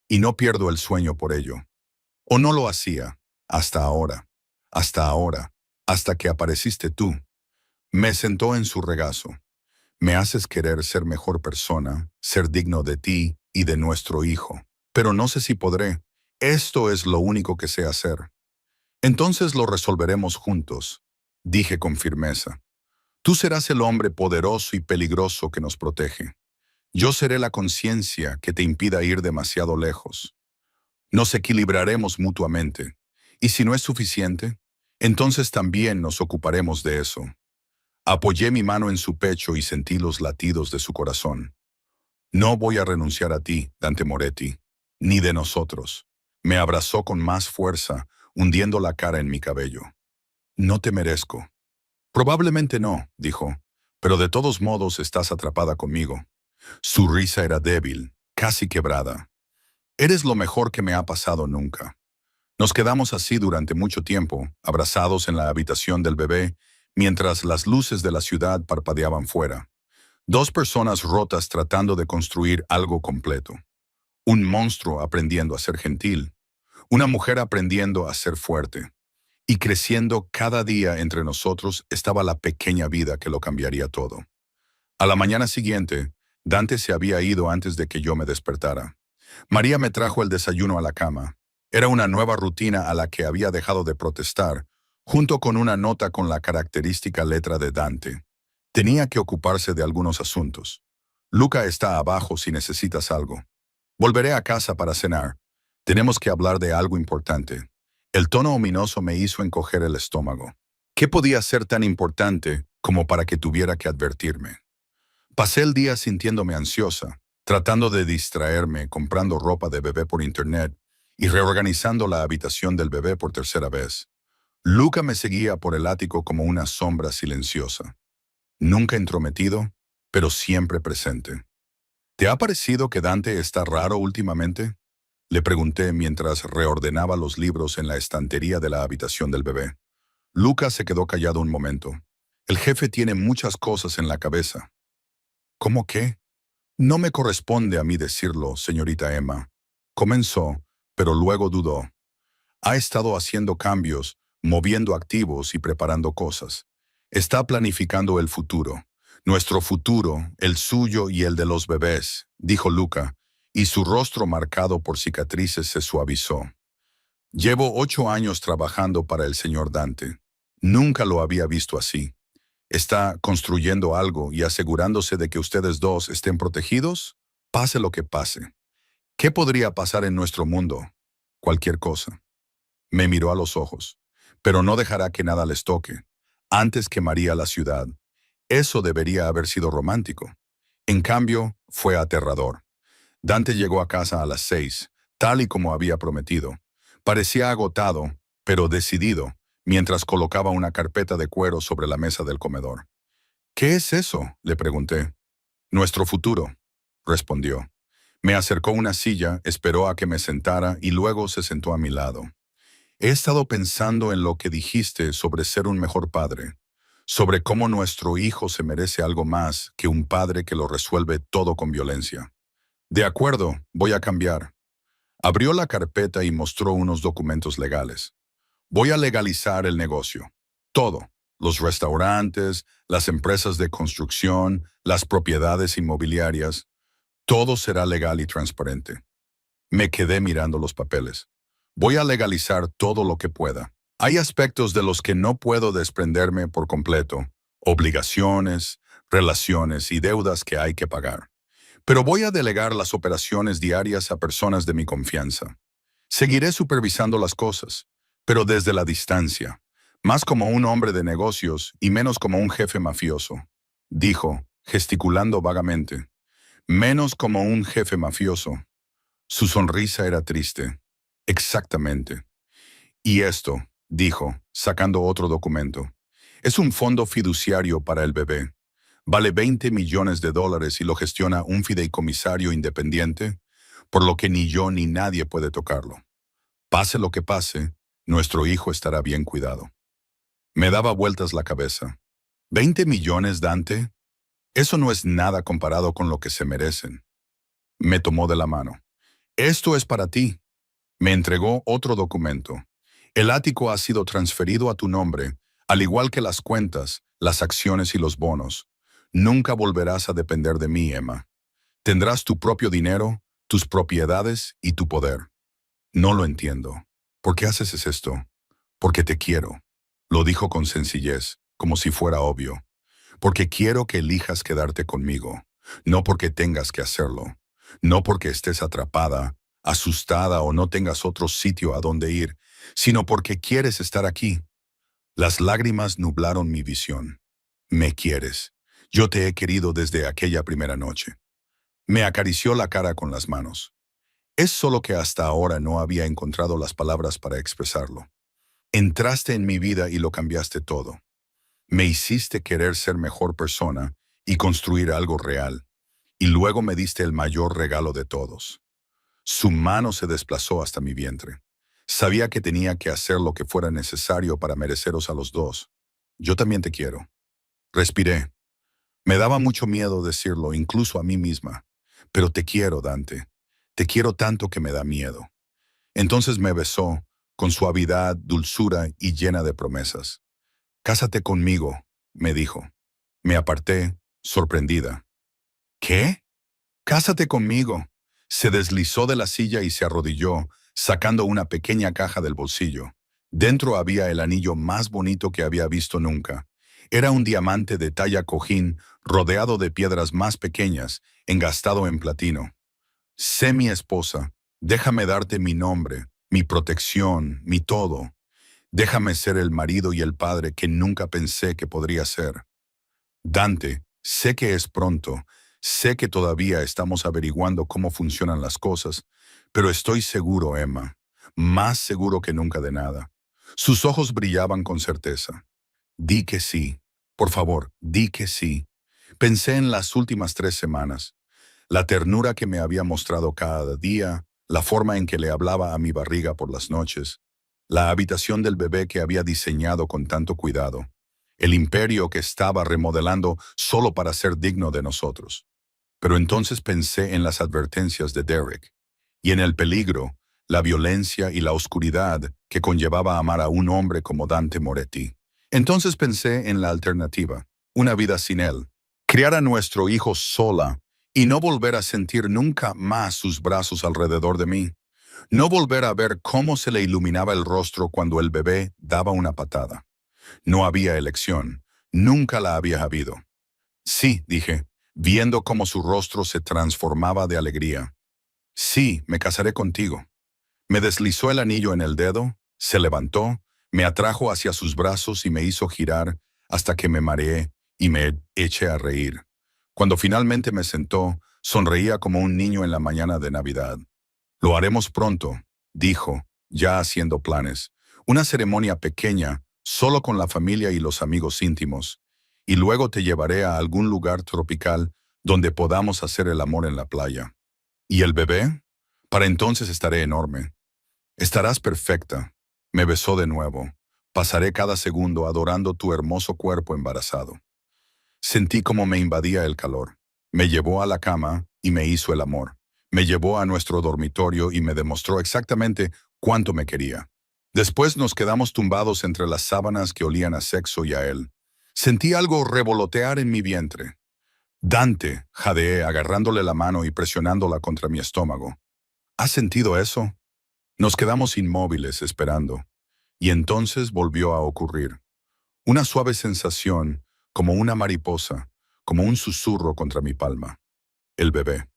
Y no pierdo el sueño por ello. O no lo hacía, hasta ahora, hasta que apareciste tú. Me sentó en su regazo. Me haces querer ser mejor persona, ser digno de ti y de nuestro hijo. pero no sé si podré. Esto es lo único que sé hacer. Entonces lo resolveremos juntos, dije con firmeza. Tú serás el hombre poderoso y peligroso que nos protege. Yo seré la conciencia que te impida ir demasiado lejos. Nos equilibraremos mutuamente. Y si no es suficiente, entonces también nos ocuparemos de eso. Apoyé mi mano en su pecho y sentí los latidos de su corazón. No voy a renunciar a ti, Dante Moretti, ni de nosotros. Me abrazó con más fuerza, hundiendo la cara en mi cabello. No te merezco. Probablemente no, dijo, pero de todos modos estás atrapada conmigo. Su risa era débil, casi quebrada. Eres lo mejor que me ha pasado nunca. Nos quedamos así durante mucho tiempo, abrazados en la habitación del bebé, mientras las luces de la ciudad parpadeaban fuera. Dos personas rotas tratando de construir algo completo. Un monstruo aprendiendo a ser gentil. Una mujer aprendiendo a ser fuerte. Y creciendo cada día entre nosotros estaba la pequeña vida que lo cambiaría todo. A la mañana siguiente, Dante se había ido antes de que yo me despertara. María me trajo el desayuno a la cama. Era una nueva rutina a la que había dejado de protestar, junto con una nota con la característica letra de Dante. Tenía que ocuparse de algunos asuntos. Luca está abajo si necesitas algo. Volveré a casa para cenar. Tenemos que hablar de algo importante. El tono ominoso me hizo encoger el estómago. ¿Qué podía ser tan importante como para que tuviera que advertirme? Pasé el día sintiéndome ansiosa, tratando de distraerme, comprando ropa de bebé por internet y reorganizando la habitación del bebé por tercera vez. Luca me seguía por el ático como una sombra silenciosa. Nunca entrometido, pero siempre presente. ¿Te ha parecido que Dante está raro últimamente? Le pregunté mientras reordenaba los libros en la estantería de la habitación del bebé. Luca se quedó callado un momento. El jefe tiene muchas cosas en la cabeza. ¿Cómo qué? No me corresponde a mí decirlo, señorita Emma. Comenzó, pero luego dudó. Ha estado haciendo cambios, moviendo activos y preparando cosas. Está planificando el futuro. Nuestro futuro, el suyo y el de los bebés, dijo Luca, y su rostro marcado por cicatrices se suavizó. Llevo 8 años trabajando para el señor Dante. Nunca lo había visto así. ¿Está construyendo algo y asegurándose de que ustedes dos estén protegidos? Pase lo que pase. ¿Qué podría pasar en nuestro mundo? Cualquier cosa. Me miró a los ojos. Pero no dejará que nada les toque. Antes quemaría la ciudad. Eso debería haber sido romántico. En cambio, fue aterrador. Dante llegó a casa a las 6, tal y como había prometido. Parecía agotado, pero decidido, mientras colocaba una carpeta de cuero sobre la mesa del comedor. ¿Qué es eso?, le pregunté. Nuestro futuro, respondió. Me acercó una silla, esperó a que me sentara y luego se sentó a mi lado. He estado pensando en lo que dijiste sobre ser un mejor padre, sobre cómo nuestro hijo se merece algo más que un padre que lo resuelve todo con violencia. De acuerdo, voy a cambiar. Abrió la carpeta y mostró unos documentos legales. Voy a legalizar el negocio. Todo. Los restaurantes, las empresas de construcción, las propiedades inmobiliarias. Todo será legal y transparente. Me quedé mirando los papeles. Voy a legalizar todo lo que pueda. Hay aspectos de los que no puedo desprenderme por completo. Obligaciones, relaciones y deudas que hay que pagar. Pero voy a delegar las operaciones diarias a personas de mi confianza. Seguiré supervisando las cosas, pero desde la distancia, más como un hombre de negocios y menos como un jefe mafioso, dijo, gesticulando vagamente. Menos como un jefe mafioso. Su sonrisa era triste. Exactamente. Y esto, dijo, sacando otro documento, es un fondo fiduciario para el bebé. Vale $20 millones y lo gestiona un fideicomisario independiente, por lo que ni yo ni nadie puede tocarlo. Pase lo que pase, nuestro hijo estará bien cuidado. Me daba vueltas la cabeza. ¿20 millones, Dante? Eso no es nada comparado con lo que se merecen. Me tomó de la mano. Esto es para ti. Me entregó otro documento. El ático ha sido transferido a tu nombre, al igual que las cuentas, las acciones y los bonos. Nunca volverás a depender de mí, Emma. Tendrás tu propio dinero, tus propiedades y tu poder. No lo entiendo. ¿Por qué haces esto? Porque te quiero. Lo dijo con sencillez, como si fuera obvio. Porque quiero que elijas quedarte conmigo, no porque tengas que hacerlo, no porque estés atrapada, asustada o no tengas otro sitio a donde ir, sino porque quieres estar aquí. Las lágrimas nublaron mi visión. Me quieres. Yo te he querido desde aquella primera noche. Me acarició la cara con las manos. Es solo que hasta ahora no había encontrado las palabras para expresarlo. Entraste en mi vida y lo cambiaste todo. Me hiciste querer ser mejor persona y construir algo real. Y luego me diste el mayor regalo de todos. Su mano se desplazó hasta mi vientre. Sabía que tenía que hacer lo que fuera necesario para mereceros a los dos. Yo también te quiero. Respiré. Me daba mucho miedo decirlo, incluso a mí misma. Pero te quiero, Dante. Te quiero tanto que me da miedo. Entonces me besó, con suavidad, dulzura y llena de promesas. Cásate conmigo, me dijo. Me aparté, sorprendida. ¿Qué? Cásate conmigo. Se deslizó de la silla y se arrodilló, sacando una pequeña caja del bolsillo. Dentro había el anillo más bonito que había visto nunca. Era un diamante de talla cojín, rodeado de piedras más pequeñas, engastado en platino. Sé mi esposa. Déjame darte mi nombre, mi protección, mi todo. Déjame ser el marido y el padre que nunca pensé que podría ser. Dante, sé que es pronto, sé que todavía estamos averiguando cómo funcionan las cosas, pero estoy seguro, Emma, más seguro que nunca de nada. Sus ojos brillaban con certeza. Di que sí. Por favor, di que sí. Pensé en las últimas 3 semanas. La ternura que me había mostrado cada día, la forma en que le hablaba a mi barriga por las noches, la habitación del bebé que había diseñado con tanto cuidado, el imperio que estaba remodelando solo para ser digno de nosotros. Pero entonces pensé en las advertencias de Derek, y en el peligro, la violencia y la oscuridad que conllevaba amar a un hombre como Dante Moretti. Entonces pensé en la alternativa, una vida sin él, criar a nuestro hijo sola y no volver a sentir nunca más sus brazos alrededor de mí, no volver a ver cómo se le iluminaba el rostro cuando el bebé daba una patada. No había elección, nunca la había habido. Sí, dije, viendo cómo su rostro se transformaba de alegría. Sí, me casaré contigo. Me deslizó el anillo en el dedo, se levantó, me atrajo hacia sus brazos y me hizo girar hasta que me mareé y me eché a reír. Cuando finalmente me sentó, sonreía como un niño en la mañana de Navidad. Lo haremos pronto, dijo, ya haciendo planes. Una ceremonia pequeña, solo con la familia y los amigos íntimos. Y luego te llevaré a algún lugar tropical donde podamos hacer el amor en la playa. ¿Y el bebé? Para entonces estaré enorme. Estarás perfecta. Me besó de nuevo. Pasaré cada segundo adorando tu hermoso cuerpo embarazado. Sentí como me invadía el calor. Me llevó a la cama y me hizo el amor. Me llevó a nuestro dormitorio y me demostró exactamente cuánto me quería. Después nos quedamos tumbados entre las sábanas que olían a sexo y a él. Sentí algo revolotear en mi vientre. Dante, jadeé agarrándole la mano y presionándola contra mi estómago. ¿Has sentido eso? Nos quedamos inmóviles esperando. Y entonces volvió a ocurrir. Una suave sensación, como una mariposa, como un susurro contra mi palma. El bebé.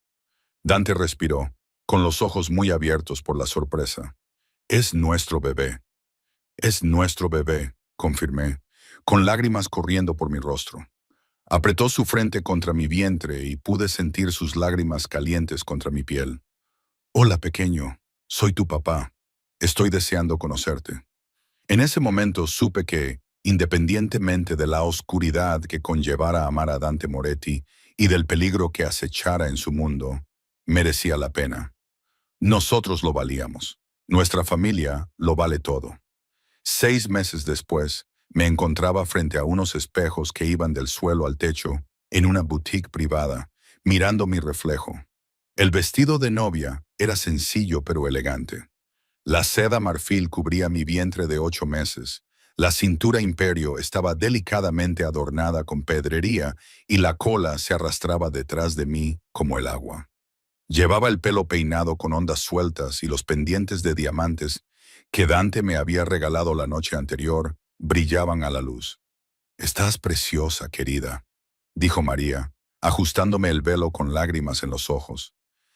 Dante respiró, con los ojos muy abiertos por la sorpresa. Es nuestro bebé. Es nuestro bebé, confirmé, con lágrimas corriendo por mi rostro. Apretó su frente contra mi vientre y pude sentir sus lágrimas calientes contra mi piel. Hola, pequeño. Soy tu papá. Estoy deseando conocerte. En ese momento supe que, independientemente de la oscuridad que conllevara amar a Dante Moretti y del peligro que acechara en su mundo, merecía la pena. Nosotros lo valíamos. Nuestra familia lo vale todo. 6 meses después, me encontraba frente a unos espejos que iban del suelo al techo, en una boutique privada, mirando mi reflejo. El vestido de novia era sencillo pero elegante. La seda marfil cubría mi vientre de 8 meses. La cintura imperio estaba delicadamente adornada con pedrería y la cola se arrastraba detrás de mí como el agua. Llevaba el pelo peinado con ondas sueltas y los pendientes de diamantes que Dante me había regalado la noche anterior brillaban a la luz. «Estás preciosa, querida», dijo María, ajustándome el velo con lágrimas en los ojos.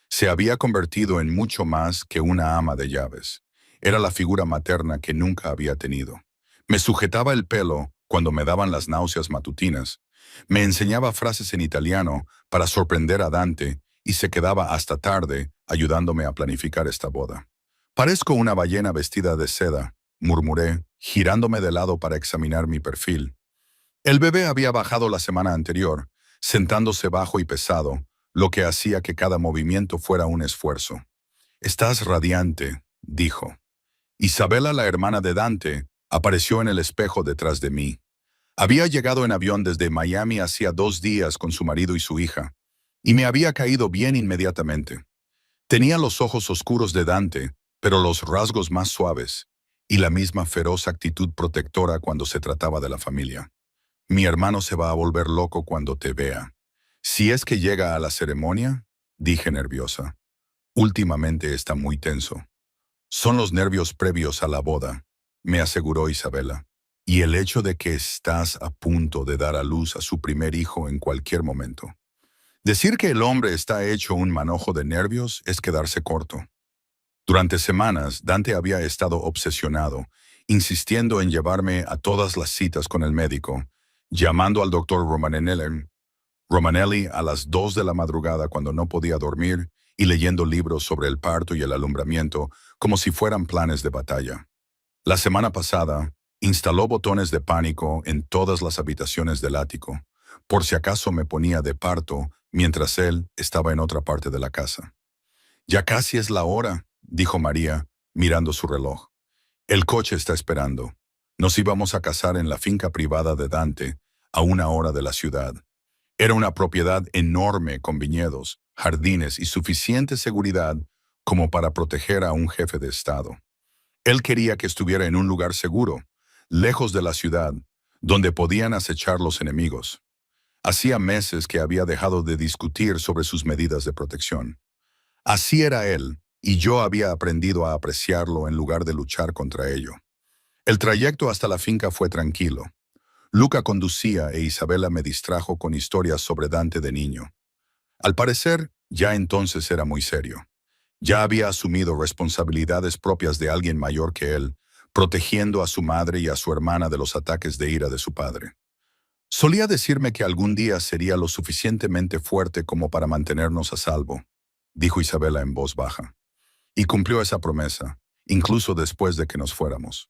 Se había convertido en mucho más que una ama de llaves. Era la figura materna que nunca había tenido. Me sujetaba el pelo cuando me daban las náuseas matutinas. Me enseñaba frases en italiano para sorprender a Dante y se quedaba hasta tarde ayudándome a planificar esta boda. «Parezco una ballena vestida de seda», murmuré, girándome de lado para examinar mi perfil. El bebé había bajado la semana anterior, sentándose bajo y pesado, lo que hacía que cada movimiento fuera un esfuerzo. «Estás radiante», dijo. Isabela, la hermana de Dante, apareció en el espejo detrás de mí. Había llegado en avión desde Miami hacía 2 días con su marido y su hija, y me había caído bien inmediatamente. Tenía los ojos oscuros de Dante, pero los rasgos más suaves, y la misma feroz actitud protectora cuando se trataba de la familia. «Mi hermano se va a volver loco cuando te vea. Si es que llega a la ceremonia», dije nerviosa. «Últimamente está muy tenso». «Son los nervios previos a la boda», me aseguró Isabela. «Y el hecho de que estás a punto de dar a luz a su primer hijo en cualquier momento. Decir que el hombre está hecho un manojo de nervios es quedarse corto». Durante semanas, Dante había estado obsesionado, insistiendo en llevarme a todas las citas con el médico, llamando al doctor Romanelli a las 2 de la madrugada cuando no podía dormir y leyendo libros sobre el parto y el alumbramiento como si fueran planes de batalla. La semana pasada, instaló botones de pánico en todas las habitaciones del ático, por si acaso me ponía de parto mientras él estaba en otra parte de la casa. «Ya casi es la hora», dijo María, mirando su reloj. «El coche está esperando. Nos íbamos a casar en la finca privada de Dante, a 1 hora de la ciudad. Era una propiedad enorme con viñedos, jardines y suficiente seguridad como para proteger a un jefe de Estado. Él quería que estuviera en un lugar seguro, lejos de la ciudad, donde podían acechar los enemigos. Hacía meses que había dejado de discutir sobre sus medidas de protección. Así era él, y yo había aprendido a apreciarlo en lugar de luchar contra ello. El trayecto hasta la finca fue tranquilo. Luca conducía e Isabela me distrajo con historias sobre Dante de niño. Al parecer, ya entonces era muy serio. Ya había asumido responsabilidades propias de alguien mayor que él, protegiendo a su madre y a su hermana de los ataques de ira de su padre. Solía decirme que algún día sería lo suficientemente fuerte como para mantenernos a salvo, dijo Isabela en voz baja. Y cumplió esa promesa, incluso después de que nos fuéramos.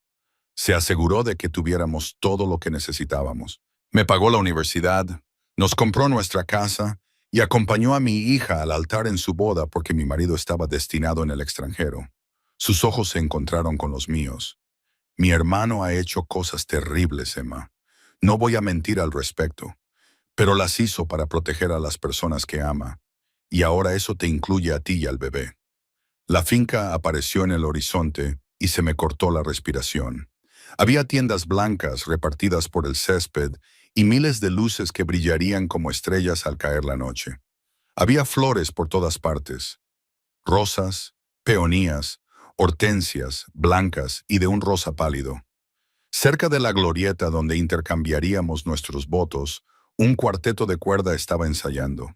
Se aseguró de que tuviéramos todo lo que necesitábamos. Me pagó la universidad, nos compró nuestra casa y acompañó a mi hija al altar en su boda porque mi marido estaba destinado en el extranjero. Sus ojos se encontraron con los míos. «Mi hermano ha hecho cosas terribles, Emma. No voy a mentir al respecto, pero las hizo para proteger a las personas que ama. Y ahora eso te incluye a ti y al bebé». La finca apareció en el horizonte y se me cortó la respiración. Había tiendas blancas repartidas por el césped y miles de luces que brillarían como estrellas al caer la noche. Había flores por todas partes. Rosas, peonías, hortensias, blancas y de un rosa pálido. Cerca de la glorieta donde intercambiaríamos nuestros votos, un cuarteto de cuerda estaba ensayando.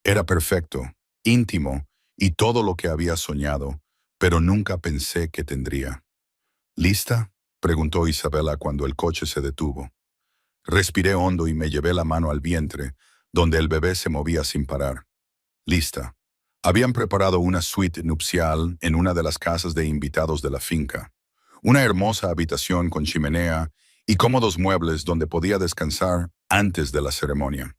Era perfecto, íntimo y todo lo que había soñado, pero nunca pensé que tendría. «¿Lista?», preguntó Isabela cuando el coche se detuvo. Respiré hondo y me llevé la mano al vientre, donde el bebé se movía sin parar. «Lista». Habían preparado una suite nupcial en una de las casas de invitados de la finca. Una hermosa habitación con chimenea y cómodos muebles donde podía descansar antes de la ceremonia.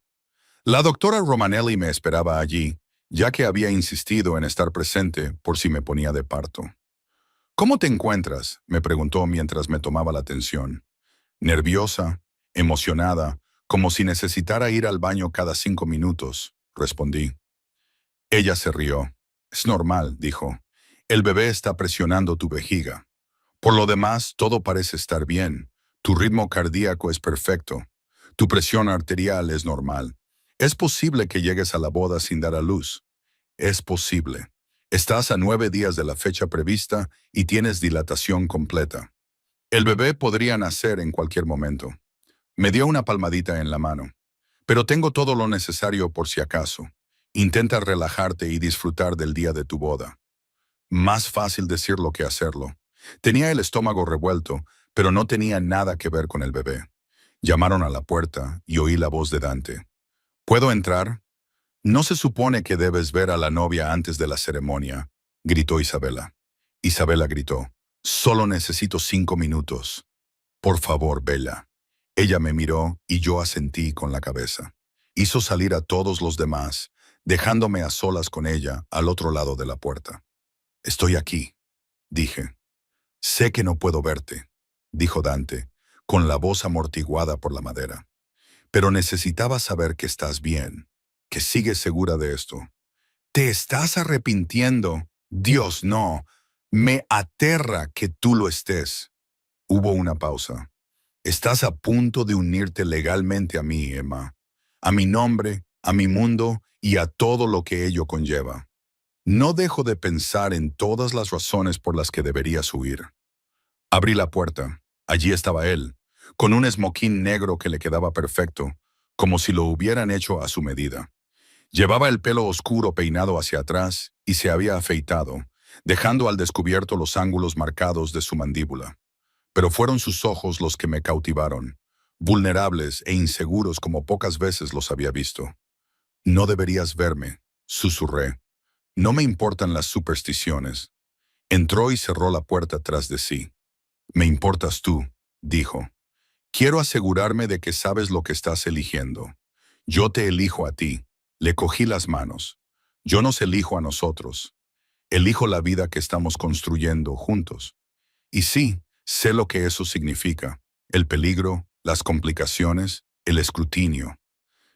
La doctora Romanelli me esperaba allí, ya que había insistido en estar presente por si me ponía de parto. «¿Cómo te encuentras?», me preguntó mientras me tomaba la tensión. «Nerviosa, emocionada, como si necesitara ir al baño cada 5 minutos», respondí. Ella se rió. «Es normal», dijo. «El bebé está presionando tu vejiga. Por lo demás, todo parece estar bien. Tu ritmo cardíaco es perfecto. Tu presión arterial es normal. Es posible que llegues a la boda sin dar a luz. Es posible. Estás a 9 días de la fecha prevista y tienes dilatación completa. El bebé podría nacer en cualquier momento. Me dio una palmadita en la mano. Pero tengo todo lo necesario por si acaso. Intenta relajarte y disfrutar del día de tu boda. Más fácil decirlo que hacerlo. Tenía el estómago revuelto, pero no tenía nada que ver con el bebé. Llamaron a la puerta y oí la voz de Dante. ¿Puedo entrar? No se supone que debes ver a la novia antes de la ceremonia, gritó Isabela. Isabela gritó. Solo necesito 5 minutos. Por favor, Bella. Ella me miró y yo asentí con la cabeza. Hizo salir a todos los demás, dejándome a solas con ella al otro lado de la puerta. Estoy aquí, dije. Sé que no puedo verte, dijo Dante, con la voz amortiguada por la madera. Pero necesitaba saber que estás bien, que sigues segura de esto. ¿Te estás arrepintiendo? Dios, no. Me aterra que tú lo estés. Hubo una pausa. Estás a punto de unirte legalmente a mí, Emma. A mi nombre, a mi mundo y a todo lo que ello conlleva. No dejo de pensar en todas las razones por las que deberías huir. Abrí la puerta. Allí estaba él, con un esmoquín negro que le quedaba perfecto, como si lo hubieran hecho a su medida. Llevaba el pelo oscuro peinado hacia atrás y se había afeitado, dejando al descubierto los ángulos marcados de su mandíbula. Pero fueron sus ojos los que me cautivaron, vulnerables e inseguros como pocas veces los había visto. No deberías verme, susurré. No me importan las supersticiones. Entró y cerró la puerta tras de sí. Me importas tú, dijo. Quiero asegurarme de que sabes lo que estás eligiendo. Yo te elijo a ti. Le cogí las manos. Yo nos elijo a nosotros. Elijo la vida que estamos construyendo juntos. Y sí, sé lo que eso significa. El peligro, las complicaciones, el escrutinio.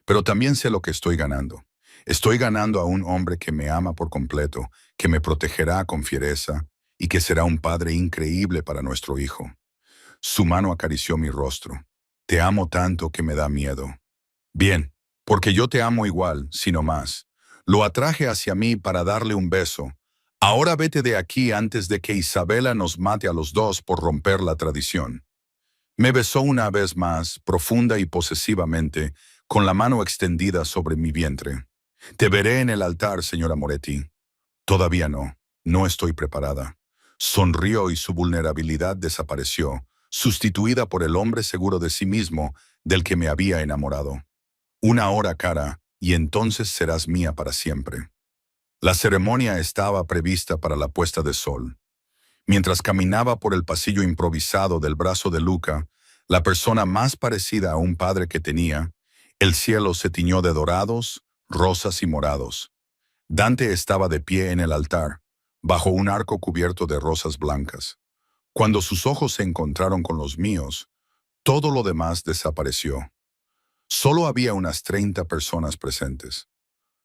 Pero también sé lo que estoy ganando. Estoy ganando a un hombre que me ama por completo, que me protegerá con fiereza y que será un padre increíble para nuestro hijo. Su mano acarició mi rostro. Te amo tanto que me da miedo. Bien, porque yo te amo igual, sino más. Lo atraje hacia mí para darle un beso. Ahora vete de aquí antes de que Isabela nos mate a los dos por romper la tradición. Me besó una vez más, profunda y posesivamente, con la mano extendida sobre mi vientre. Te veré en el altar, señora Moretti. Todavía no. No estoy preparada. Sonrió y su vulnerabilidad desapareció, sustituida por el hombre seguro de sí mismo del que me había enamorado. Una hora, cara, y entonces serás mía para siempre. La ceremonia estaba prevista para la puesta de sol. Mientras caminaba por el pasillo improvisado del brazo de Luca, la persona más parecida a un padre que tenía, el cielo se tiñó de dorados, rosas y morados. Dante estaba de pie en el altar, bajo un arco cubierto de rosas blancas. Cuando sus ojos se encontraron con los míos, todo lo demás desapareció. Solo había unas 30 personas presentes.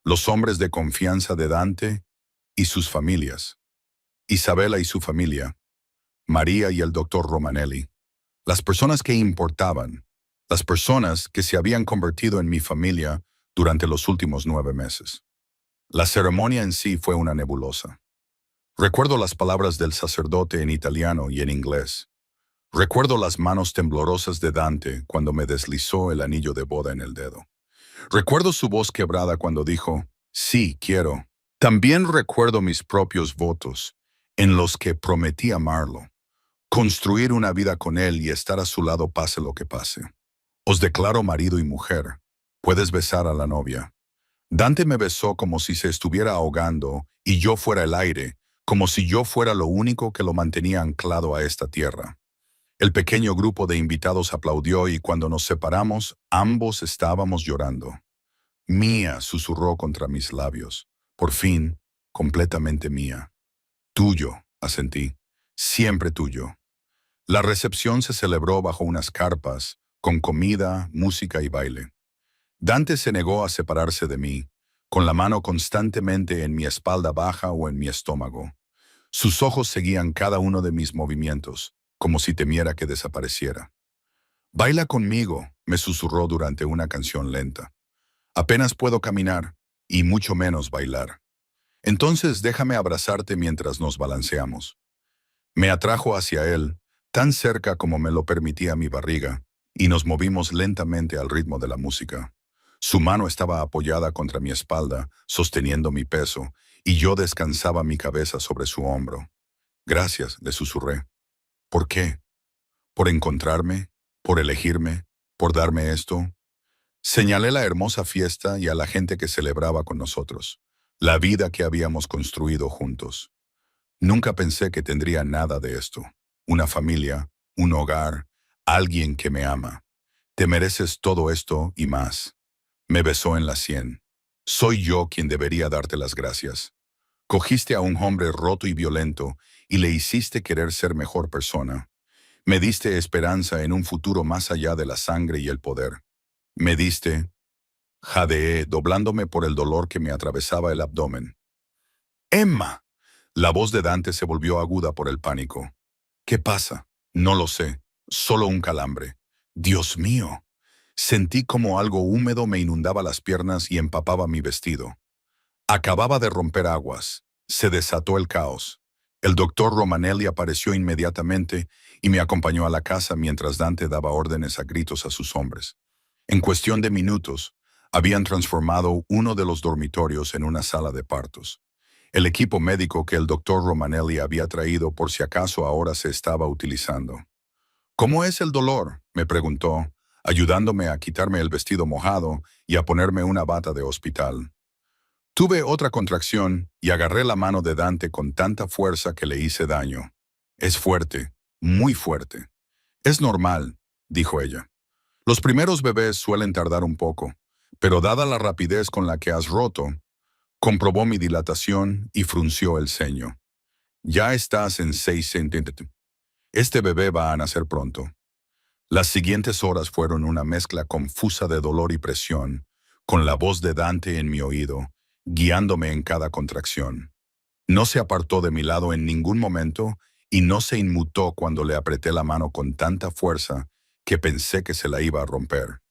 Los hombres de confianza de Dante y sus familias. Isabela y su familia. María y el doctor Romanelli. Las personas que importaban. Las personas que se habían convertido en mi familia durante los últimos 9 meses. La ceremonia en sí fue una nebulosa. Recuerdo las palabras del sacerdote en italiano y en inglés. Recuerdo las manos temblorosas de Dante cuando me deslizó el anillo de boda en el dedo. Recuerdo su voz quebrada cuando dijo, sí, quiero. También recuerdo mis propios votos, en los que prometí amarlo, construir una vida con él y estar a su lado pase lo que pase. Os declaro marido y mujer. Puedes besar a la novia. Dante me besó como si se estuviera ahogando y yo fuera el aire, como si yo fuera lo único que lo mantenía anclado a esta tierra. El pequeño grupo de invitados aplaudió y cuando nos separamos, ambos estábamos llorando. Mía, susurró contra mis labios. Por fin, completamente mía. Tuyo, asentí. Siempre tuyo. La recepción se celebró bajo unas carpas, con comida, música y baile. Dante se negó a separarse de mí, con la mano constantemente en mi espalda baja o en mi estómago. Sus ojos seguían cada uno de mis movimientos, como si temiera que desapareciera. Baila conmigo, me susurró durante una canción lenta. Apenas puedo caminar, y mucho menos bailar. Entonces déjame abrazarte mientras nos balanceamos. Me atrajo hacia él, tan cerca como me lo permitía mi barriga, y nos movimos lentamente al ritmo de la música. Su mano estaba apoyada contra mi espalda, sosteniendo mi peso, y yo descansaba mi cabeza sobre su hombro. Gracias, le susurré. ¿Por qué? ¿Por encontrarme? ¿Por elegirme? ¿Por darme esto? Señalé la hermosa fiesta y a la gente que celebraba con nosotros, la vida que habíamos construido juntos. Nunca pensé que tendría nada de esto. Una familia, un hogar, alguien que me ama. Te mereces todo esto y más. Me besó en la sien. Soy yo quien debería darte las gracias. Cogiste a un hombre roto y violento y le hiciste querer ser mejor persona. Me diste esperanza en un futuro más allá de la sangre y el poder. Me diste, jadeé, doblándome por el dolor que me atravesaba el abdomen. ¡Emma! La voz de Dante se volvió aguda por el pánico. ¿Qué pasa? No lo sé. Solo un calambre. Dios mío. Sentí como algo húmedo me inundaba las piernas y empapaba mi vestido. Acababa de romper aguas. Se desató el caos. El doctor Romanelli apareció inmediatamente y me acompañó a la casa mientras Dante daba órdenes a gritos a sus hombres. En cuestión de minutos, habían transformado uno de los dormitorios en una sala de partos. El equipo médico que el doctor Romanelli había traído por si acaso ahora se estaba utilizando. ¿Cómo es el dolor?, me preguntó, ayudándome a quitarme el vestido mojado y a ponerme una bata de hospital. Tuve otra contracción y agarré la mano de Dante con tanta fuerza que le hice daño. Es fuerte, muy fuerte. Es normal, dijo ella. Los primeros bebés suelen tardar un poco, pero dada la rapidez con la que has roto, comprobó mi dilatación y frunció el ceño. Ya estás en 6 centímetros. Este bebé va a nacer pronto. Las siguientes horas fueron una mezcla confusa de dolor y presión, con la voz de Dante en mi oído, guiándome en cada contracción. No se apartó de mi lado en ningún momento y no se inmutó cuando le apreté la mano con tanta fuerza que pensé que se la iba a romper.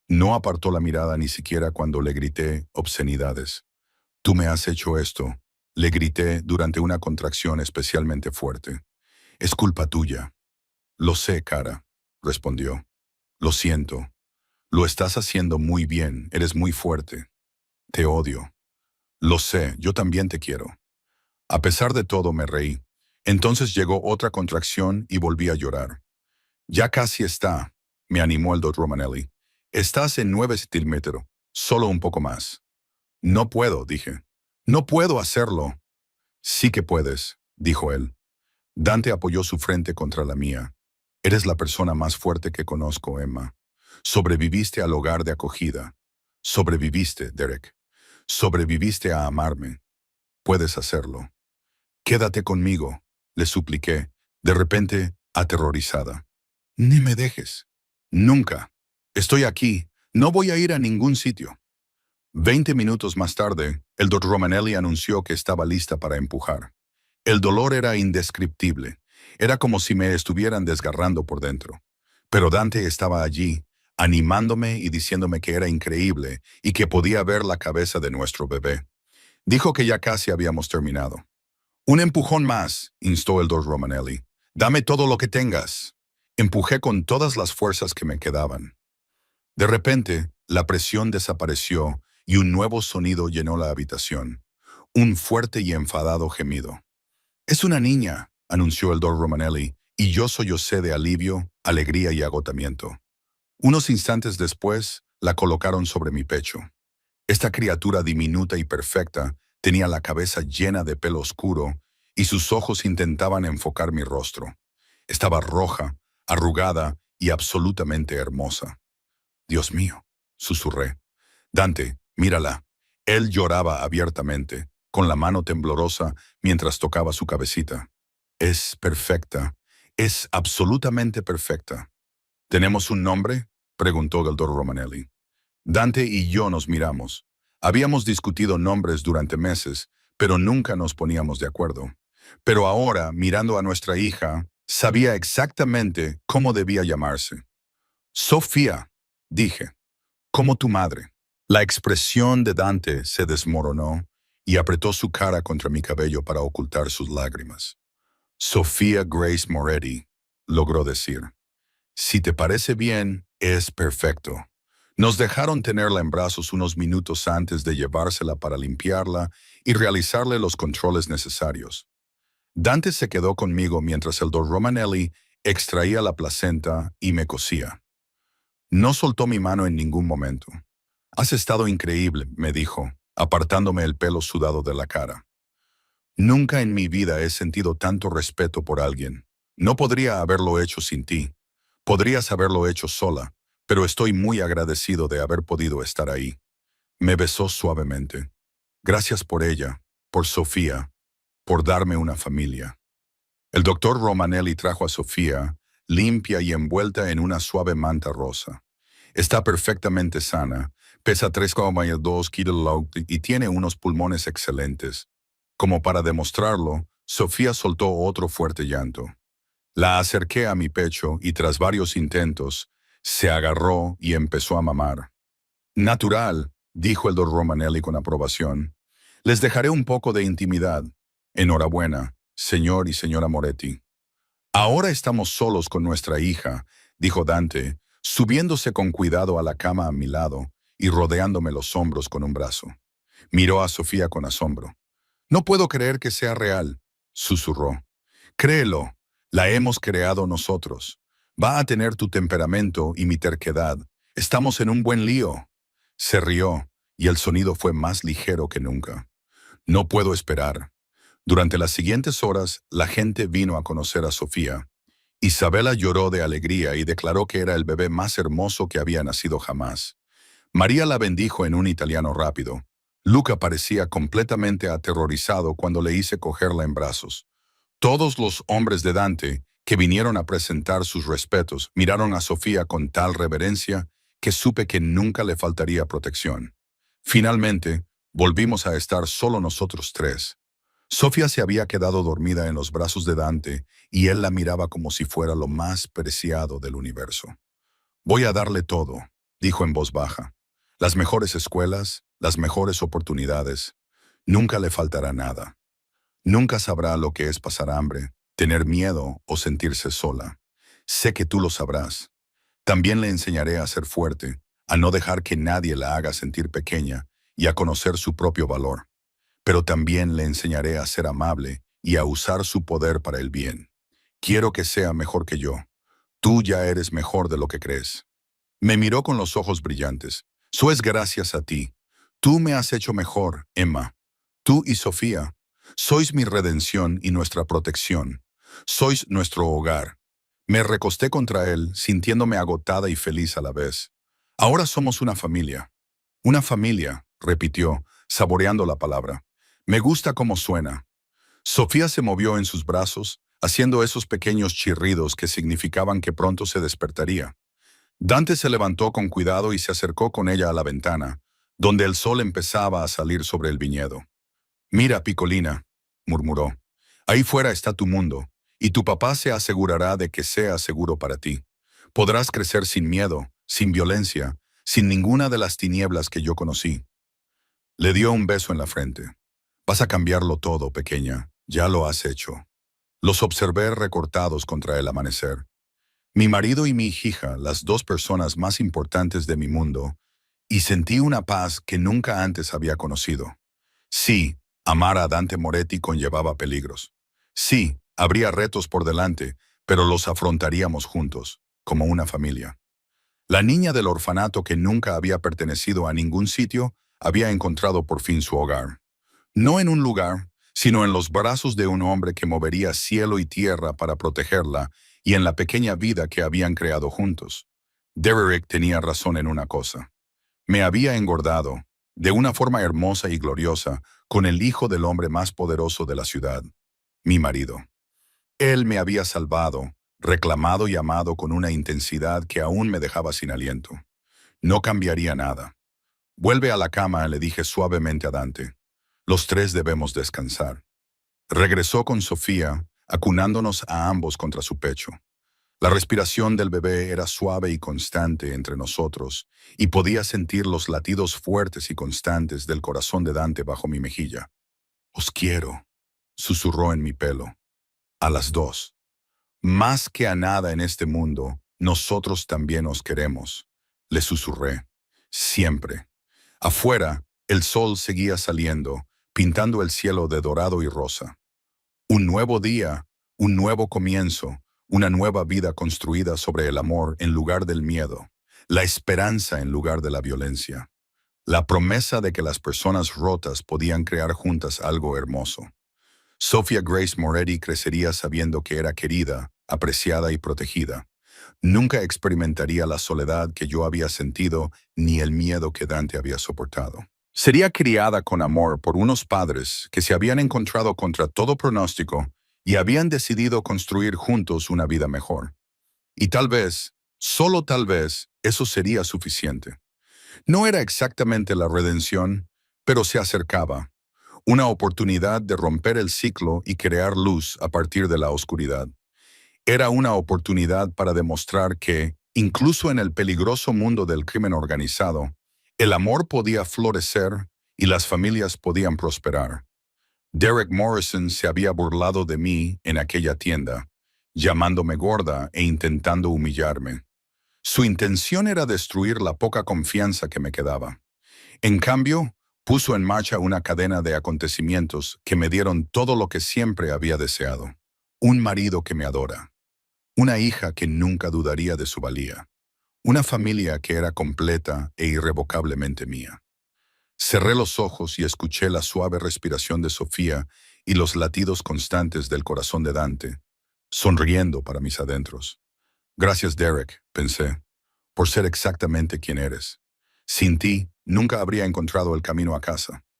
No apartó la mirada ni siquiera cuando le grité obscenidades. «Tú me has hecho esto», le grité durante una contracción especialmente fuerte. «Es culpa tuya». «Lo sé, cara», respondió. «Lo siento. Lo estás haciendo muy bien, eres muy fuerte. Te odio». «Lo sé, yo también te quiero». A pesar de todo me reí. Entonces llegó otra contracción y volví a llorar. «Ya casi está», me animó el doctor Romanelli. «Estás en 9 centímetros, solo un poco más». «No puedo», dije. «No puedo hacerlo». «Sí que puedes», dijo él. Dante apoyó su frente contra la mía. «Eres la persona más fuerte que conozco, Emma. Sobreviviste al hogar de acogida. Sobreviviste, Derek. Sobreviviste a amarme. Puedes hacerlo. Quédate conmigo», le supliqué, de repente aterrorizada. «Ni me dejes». «Nunca. Estoy aquí. No voy a ir a ningún sitio». 20 minutos más tarde, el doctor Romanelli anunció que estaba lista para empujar. El dolor era indescriptible. Era como si me estuvieran desgarrando por dentro. Pero Dante estaba allí, animándome y diciéndome que era increíble y que podía ver la cabeza de nuestro bebé. Dijo que ya casi habíamos terminado. «Un empujón más», instó el doctor Romanelli. «Dame todo lo que tengas». Empujé con todas las fuerzas que me quedaban. De repente, la presión desapareció y un nuevo sonido llenó la habitación. Un fuerte y enfadado gemido. «Es una niña», anunció el doctor Romanelli, y yo sollocé de alivio, alegría y agotamiento. Unos instantes después, la colocaron sobre mi pecho. Esta criatura diminuta y perfecta tenía la cabeza llena de pelo oscuro y sus ojos intentaban enfocar mi rostro. Estaba roja, arrugada y absolutamente hermosa. «Dios mío», susurré. «Dante, mírala». Él lloraba abiertamente, con la mano temblorosa mientras tocaba su cabecita. «Es perfecta. Es absolutamente perfecta». «¿Tenemos un nombre?», preguntó el doctor Romanelli. Dante y yo nos miramos. Habíamos discutido nombres durante meses, pero nunca nos poníamos de acuerdo. Pero ahora, mirando a nuestra hija, sabía exactamente cómo debía llamarse. «Sofía», dije, «como tu madre». La expresión de Dante se desmoronó y apretó su cara contra mi cabello para ocultar sus lágrimas. Sofía Grace Moretti, logró decir. Si te parece bien, es perfecto. Nos dejaron tenerla en brazos unos minutos antes de llevársela para limpiarla y realizarle los controles necesarios. Dante se quedó conmigo mientras el Dr. Romanelli extraía la placenta y me cosía. No soltó mi mano en ningún momento. Has estado increíble, me dijo, apartándome el pelo sudado de la cara. Nunca en mi vida he sentido tanto respeto por alguien. No podría haberlo hecho sin ti. Podrías haberlo hecho sola, pero estoy muy agradecido de haber podido estar ahí. Me besó suavemente. Gracias por ella, por Sofía, por darme una familia. El doctor Romanelli trajo a Sofía, limpia y envuelta en una suave manta rosa. Está perfectamente sana, pesa 3,2 kilos y tiene unos pulmones excelentes. Como para demostrarlo, Sofía soltó otro fuerte llanto. La acerqué a mi pecho y tras varios intentos, se agarró y empezó a mamar. Natural, dijo el Dr. Romanelli con aprobación. Les dejaré un poco de intimidad. Enhorabuena, señor y señora Moretti. Ahora estamos solos con nuestra hija, dijo Dante, subiéndose con cuidado a la cama a mi lado y rodeándome los hombros con un brazo. Miró a Sofía con asombro. No puedo creer que sea real, susurró. Créelo, la hemos creado nosotros. Va a tener tu temperamento y mi terquedad. Estamos en un buen lío. Se rió, y el sonido fue más ligero que nunca. No puedo esperar. Durante las siguientes horas, la gente vino a conocer a Sofía. Isabela lloró de alegría y declaró que era el bebé más hermoso que había nacido jamás. María la bendijo en un italiano rápido. Luca parecía completamente aterrorizado cuando le hice cogerla en brazos. Todos los hombres de Dante, que vinieron a presentar sus respetos, miraron a Sofía con tal reverencia que supe que nunca le faltaría protección. Finalmente, volvimos a estar solo nosotros tres. Sofía se había quedado dormida en los brazos de Dante y él la miraba como si fuera lo más preciado del universo. Voy a darle todo, dijo en voz baja. Las mejores escuelas, las mejores oportunidades. Nunca le faltará nada. Nunca sabrá lo que es pasar hambre, tener miedo o sentirse sola. Sé que tú lo sabrás. También le enseñaré a ser fuerte, a no dejar que nadie la haga sentir pequeña y a conocer su propio valor. Pero también le enseñaré a ser amable y a usar su poder para el bien. Quiero que sea mejor que yo. Tú ya eres mejor de lo que crees. Me miró con los ojos brillantes. Eso es gracias a ti. Tú me has hecho mejor, Emma. Tú y Sofía. Sois mi redención y nuestra protección. Sois nuestro hogar. Me recosté contra él, sintiéndome agotada y feliz a la vez. Ahora somos una familia. Una familia, repitió, saboreando la palabra. Me gusta cómo suena. Sofía se movió en sus brazos, haciendo esos pequeños chirridos que significaban que pronto se despertaría. Dante se levantó con cuidado y se acercó con ella a la ventana, donde el sol empezaba a salir sobre el viñedo. Mira, Piccolina, murmuró. Ahí fuera está tu mundo, y tu papá se asegurará de que sea seguro para ti. Podrás crecer sin miedo, sin violencia, sin ninguna de las tinieblas que yo conocí. Le dio un beso en la frente. Vas a cambiarlo todo, pequeña. Ya lo has hecho. Los observé recortados contra el amanecer. Mi marido y mi hija, las dos personas más importantes de mi mundo, y sentí una paz que nunca antes había conocido. Sí, amar a Dante Moretti conllevaba peligros. Sí, habría retos por delante, pero los afrontaríamos juntos, como una familia. La niña del orfanato que nunca había pertenecido a ningún sitio había encontrado por fin su hogar. No en un lugar, sino en los brazos de un hombre que movería cielo y tierra para protegerla y en la pequeña vida que habían creado juntos. Derrick tenía razón en una cosa. Me había engordado, de una forma hermosa y gloriosa, con el hijo del hombre más poderoso de la ciudad, mi marido. Él me había salvado, reclamado y amado con una intensidad que aún me dejaba sin aliento. No cambiaría nada. Vuelve a la cama, le dije suavemente a Dante. Los tres debemos descansar. Regresó con Sofía, acunándonos a ambos contra su pecho. La respiración del bebé era suave y constante entre nosotros, y podía sentir los latidos fuertes y constantes del corazón de Dante bajo mi mejilla. «Os quiero», susurró en mi pelo. «A las dos. Más que a nada en este mundo, nosotros también os queremos», le susurré. «Siempre». Afuera, el sol seguía saliendo, pintando el cielo de dorado y rosa. Un nuevo día, un nuevo comienzo, una nueva vida construida sobre el amor en lugar del miedo, la esperanza en lugar de la violencia, la promesa de que las personas rotas podían crear juntas algo hermoso. Sophia Grace Moretti crecería sabiendo que era querida, apreciada y protegida. Nunca experimentaría la soledad que yo había sentido ni el miedo que Dante había soportado. Sería criada con amor por unos padres que se habían encontrado contra todo pronóstico y habían decidido construir juntos una vida mejor. Y tal vez, solo tal vez, eso sería suficiente. No era exactamente la redención, pero se acercaba. Una oportunidad de romper el ciclo y crear luz a partir de la oscuridad. Era una oportunidad para demostrar que, incluso en el peligroso mundo del crimen organizado, el amor podía florecer y las familias podían prosperar. Derek Morrison se había burlado de mí en aquella tienda, llamándome gorda e intentando humillarme. Su intención era destruir la poca confianza que me quedaba. En cambio, puso en marcha una cadena de acontecimientos que me dieron todo lo que siempre había deseado. Un marido que me adora. Una hija que nunca dudaría de su valía. Una familia que era completa e irrevocablemente mía. Cerré los ojos y escuché la suave respiración de Sofía y los latidos constantes del corazón de Dante, sonriendo para mis adentros. Gracias, Derek, pensé, por ser exactamente quien eres. Sin ti, nunca habría encontrado el camino a casa.